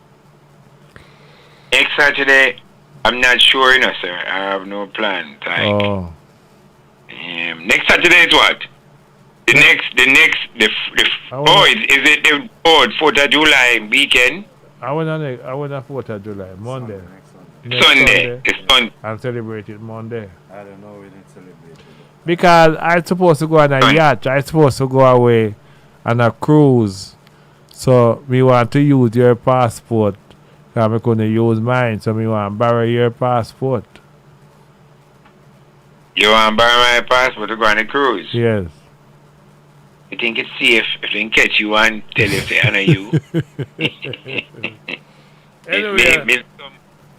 Next Saturday, I'm not sure, sir. I have no plan. Oh. Next Saturday is what? The is it the 4th of July weekend? I went on 4th of July, Monday. Sunday. It's Sunday. I'm celebrating Monday. I don't know when it's celebrated. Because I'm supposed to go on a yacht. I'm supposed to go away on a cruise. So we want to use your passport. Because I couldn't use mine. So we want to borrow your passport. You want to borrow my passport to go on a cruise? Yes. I think it's safe if they catch you and tell you if they honor you.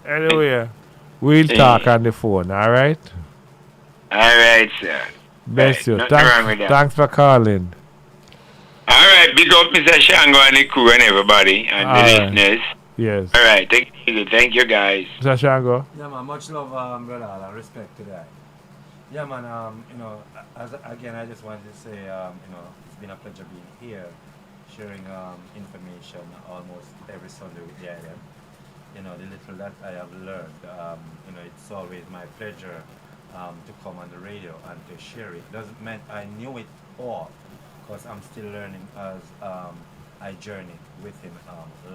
Anyway, we'll talk on the phone, all right? All right, sir. Bless you. Nothing wrong with that. Thanks for calling. All right, big up Mr. Shango and the crew and everybody and the listeners. Yes. All right, thank you guys. Mr. Shango? Yeah, man, much love, brother, and respect to that. Yeah, man, again, I just wanted to say, it's been a pleasure being here, sharing information almost every Sunday with the island. The little that I have learned, it's always my pleasure to come on the radio and to share it. Doesn't mean I knew it all, because I'm still learning as I journey with him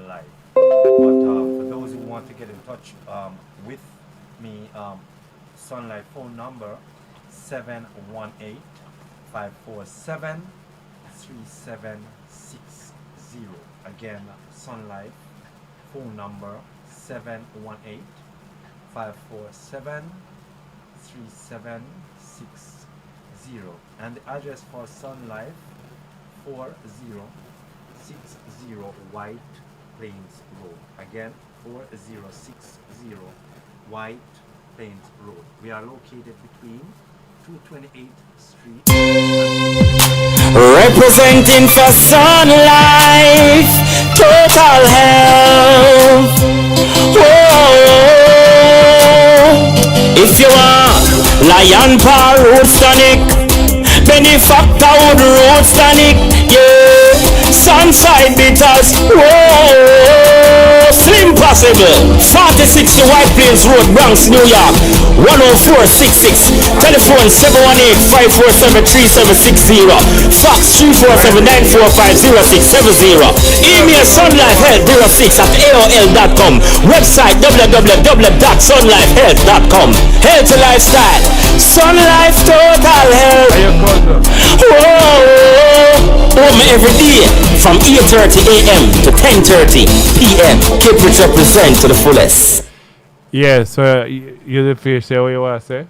live. But for those who want to get in touch with me, Sun Life phone number 718-547-3760. Again, Sun Life phone number 718-547-3760. And the address for Sun Life 4060 White Plains Road. Again, 4060 White Plains Road. We are located between 228th Street. Representing for Sun Life, total health. Whoa. If you want Lion Paw Roots Tonic, Benefactor Wood Roots Tonic, yeah. Sunside Bitters, whoa. Slim Possible, 46 to White Plains Road, Bronx, New York, 10466. Telephone 718-547-3760. Fax 347-945-0670. Email sunlifehealth06@aol.com. Website www.sunlifehealth.com. Health Lifestyle, Sun Life Total Health. Whoa. Home every day from 8:30 a.m. to 10:30 p.m. Keep it represent to the fullest. Yes, so you the fish say what you want to say?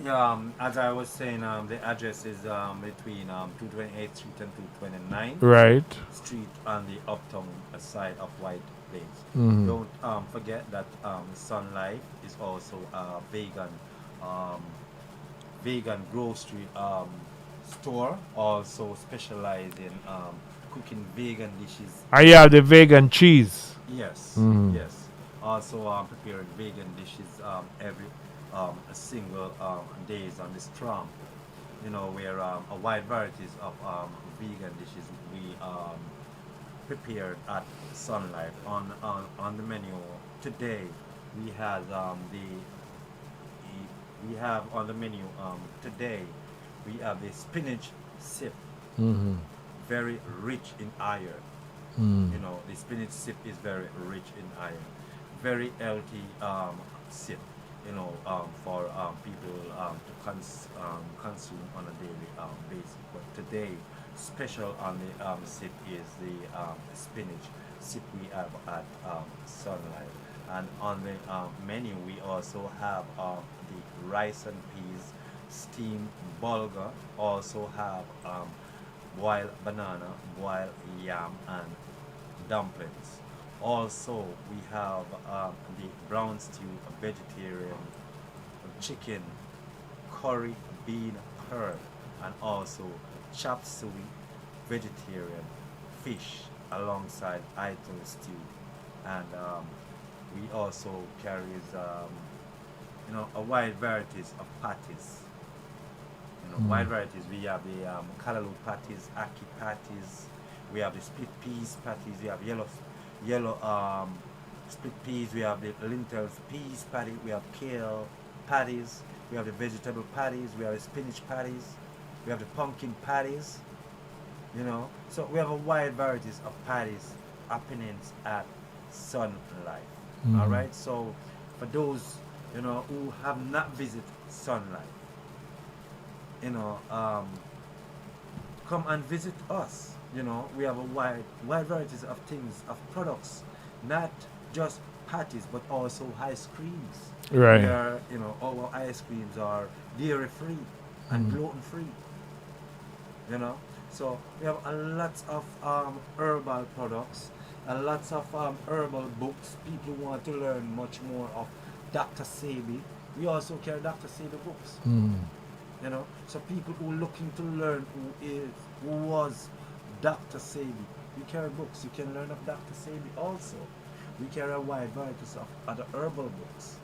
Yeah, as I was saying, the address is between 228th Street and 229th Right. Street on the uptown side of White Plains. Mhm. Don't forget that Sun Life is also a vegan grocery store, also specialized in cooking vegan dishes. I have the vegan cheese. Yes, Mhm. yes. Also preparing vegan dishes every single days on this tram. Where a wide varieties of vegan dishes we prepared at Sun Life. On the menu today, we have on the menu today we have the spinach sip, very rich in iron. The spinach sip is very rich in iron, very healthy sip. For people to consume on a daily basis. But today special on the sip is the spinach sip we have at Sunlight. And on the menu, we also have the rice and peas steamed bulgur. Also have boiled banana, boiled yam, and dumplings. Also, we have the brown stew, vegetarian chicken, curry bean curd, and also chop suey, vegetarian fish alongside idol stew. And we also carries a wide varieties of patties. Wide varieties. We have the callaloo patties, ackee patties. We have the split peas patties. We have yellow split peas. We have the lentils peas patty. We have kale patties. We have the vegetable patties. We have the spinach patties. We have the pumpkin patties. So we have a wide varieties of patties happenings at Sun Life. All right. So for those who have not visited Sun Life, come and visit us. We have a wide varieties of things, of products, not just patties, but also ice creams. Right. Where, our ice creams are dairy free and gluten free. So we have a lot of herbal products, a lot of herbal books. People want to learn much more of Dr. Sebi. We also carry Dr. Sebi books. So people who are looking to learn who was Dr. Sebi, we carry books. You can learn of Dr. Sebi also. We carry a wide varieties of other herbal books.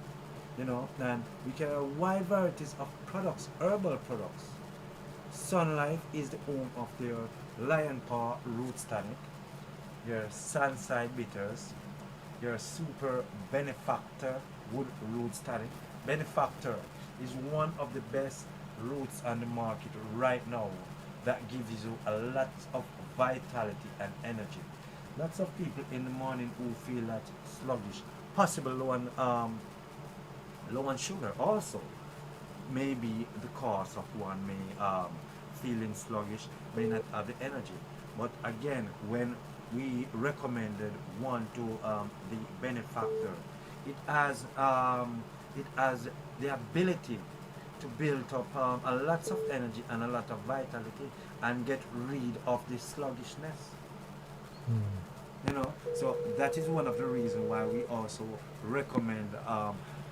And we carry a wide varieties of products, herbal products. Sun Life is the home of their Lion Paw Roots Tonic, your Sunside Bitters, your Super Benefactor Wood Roots Tonic. Benefactor is one of the best roots on the market right now that gives you a lot of vitality and energy. Lots of people in the morning who feel that sluggish, possible low on sugar also may be the cause of one may feeling sluggish, may not have the energy. But again, when we recommended one to the Benefactor, it has the ability to build up a lot of energy and a lot of vitality and get rid of the sluggishness. So that is one of the reasons why we also recommend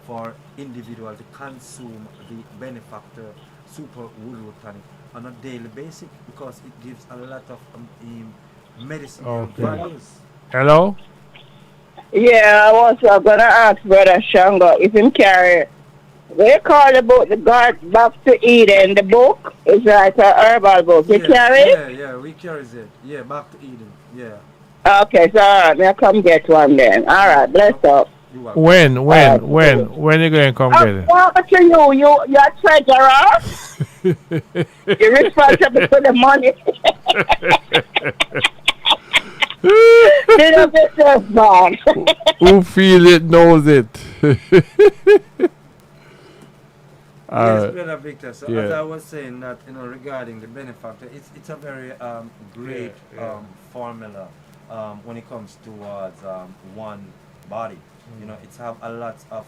for individuals to consume the Benefactor Super Woodroot Tonic on a daily basis, because it gives a lot of medicinal values. Hello? Yeah, I was gonna ask Brother Shango if him carry. They call about the God Back to Eden. The book is like a herbal book. You carry it? Yeah, we carry it. Yeah, Back to Eden. Yeah. Okay, so alright, me come get one then. Alright, bless up. When you going to come get it? What to you're a treasurer. You're responsible for the money. Who feel it knows it. Yes, Brother Victor. So as I was saying that, regarding the Benefactor, it's a very great formula when it comes towards one body. It's have a lot of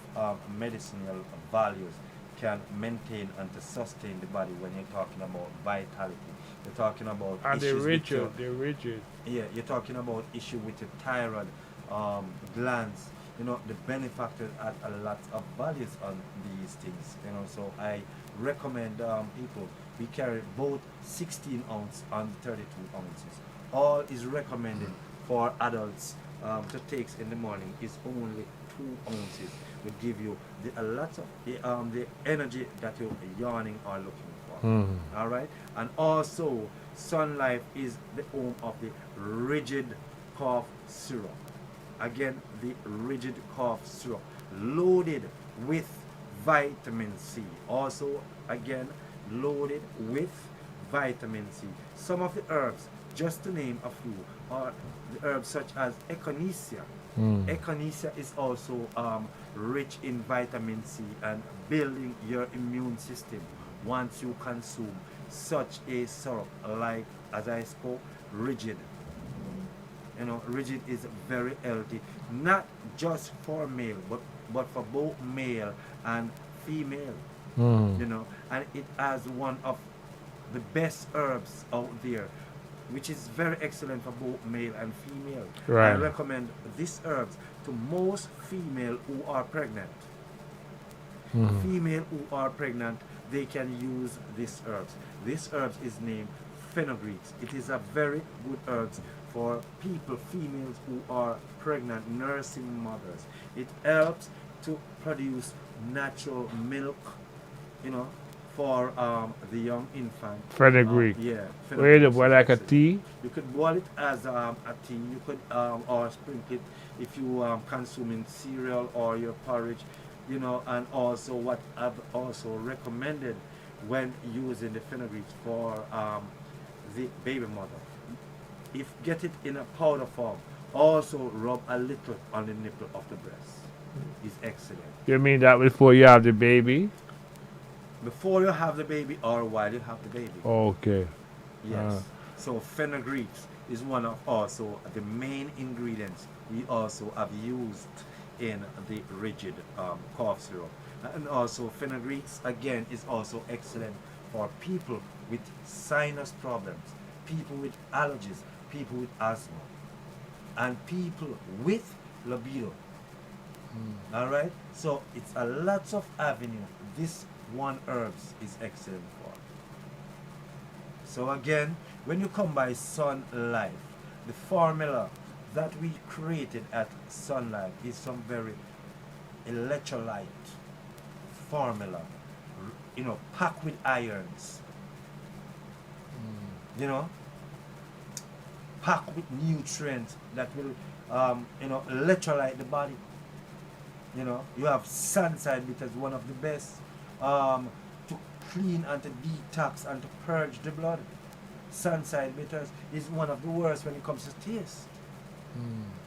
medicinal values, can maintain and to sustain the body when you're talking about vitality. You're talking about they're issues rigid. Yeah, you're talking about issue with the thyroid glands. The Benefactor add a lot of values on these things. So I recommend people, we carry both 16 ounce and 32 ounces. All is recommended for adults to take in the morning is only 2 ounces. Will give you a lot of the energy that you're yawning or looking for. All right, and also Sun Life is the home of the rigid cough syrup. Again, the rigid cough syrup loaded with vitamin C. Also, again, loaded with vitamin C. Some of the herbs, just to name a few, are the herbs such as echinacea. Echinacea is also rich in vitamin C and building your immune system once you consume such a syrup, like as I spoke, rigid. You know, rigid is very healthy, not just for male, but for both male and female. You know, and it has one of the best herbs out there, which is very excellent for both male and female. Right. I recommend this herbs to most female who are pregnant. Female who are pregnant, they can use this herbs. This herbs is named fenugreek. It is a very good herbs for people, females who are pregnant, nursing mothers. It helps to produce natural milk, you know, for the young infant. Fenugreek. Yeah. Where you boil like a tea? You could boil it as a tea. You could or sprinkle it if you consume in cereal or your porridge, you know. And also what I've also recommended when using the fenugreek for the baby mother, if get it in a powder form, also rub a little on the nipple of the breast. It's excellent. You mean that before you have the baby? Before you have the baby or while you have the baby. Okay. Yes. So fenugreek is one of also the main ingredients we also have used in the rigid cough syrup. And also fenugreek again is also excellent for people with sinus problems, people with allergies, people with asthma, and people with libido. All right. So it's a lots of avenue. This one herbs is excellent for. So again, when you come by Sun Life, the formula that we created at Sun Life is some very electrolyte formula, you know, packed with irons, you know, packed with nutrients that will, you know, electrolyte the body. You know, you have sunside bitters, one of the best to clean and to detox and to purge the blood. Sunside bitters is one of the worst when it comes to taste,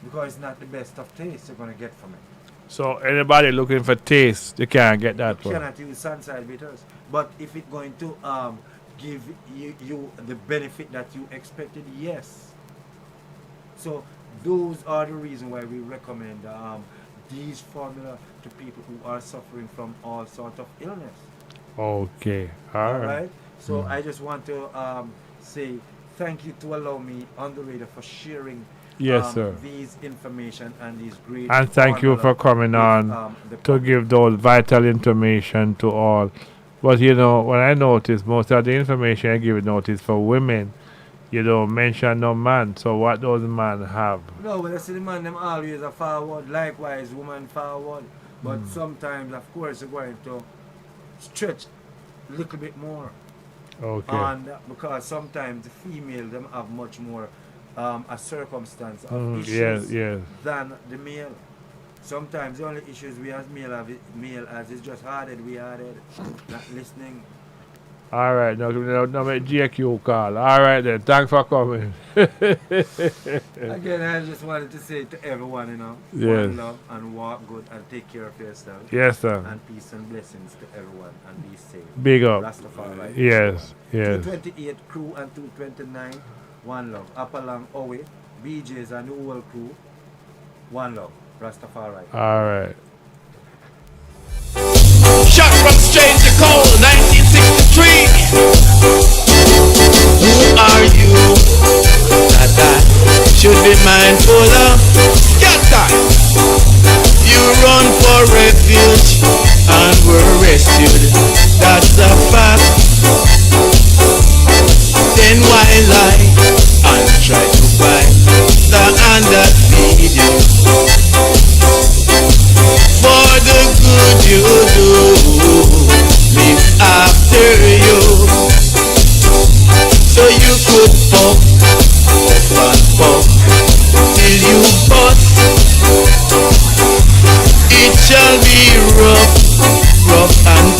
because it's not the best of taste you're going to get from it. So anybody looking for taste, they can't get that You one. cannot use sunside bitters, but if it's going to give you the benefit that you expected, yes. So those are the reasons why we recommend these formula to people who are suffering from all sorts of illness. Okay. All right. So I just want to say thank you to allow me on the radio for sharing Yes, sir. these information and these great And thank you for coming on to give those vital information to all. But you know, when I notice most of the information I give notice for women, you don't mention no man. So what does man have? No, but I see the man them always are forward. Likewise, woman forward. But sometimes, of course, you're going to stretch a little bit more. Okay. And because sometimes the female them have much more a circumstance of issues than the male. Sometimes the only issues we as male as is just hard-headed, we hard-headed, not listening. All right, now make JQ call. All right then, thanks for coming. Again, I just wanted to say to everyone, you know, Yes. one love and walk good and take care of yourself. Yes, sir. And peace and blessings to everyone and be safe. Big up. Rastafari. Yes, yes. 228 crew and 229, one love. Up along Owe, BJ's and the whole crew, one love. Rastafari. All right. Shot from strange to cold, 1963. Who are you that I should be mindful of? Scatter. You run for refuge and were rescued. That's a fact. Then why lie and try to buy the hand that feed you? For the good you do, live after you. So you could pump and pump till you bust. It shall be rough, rough and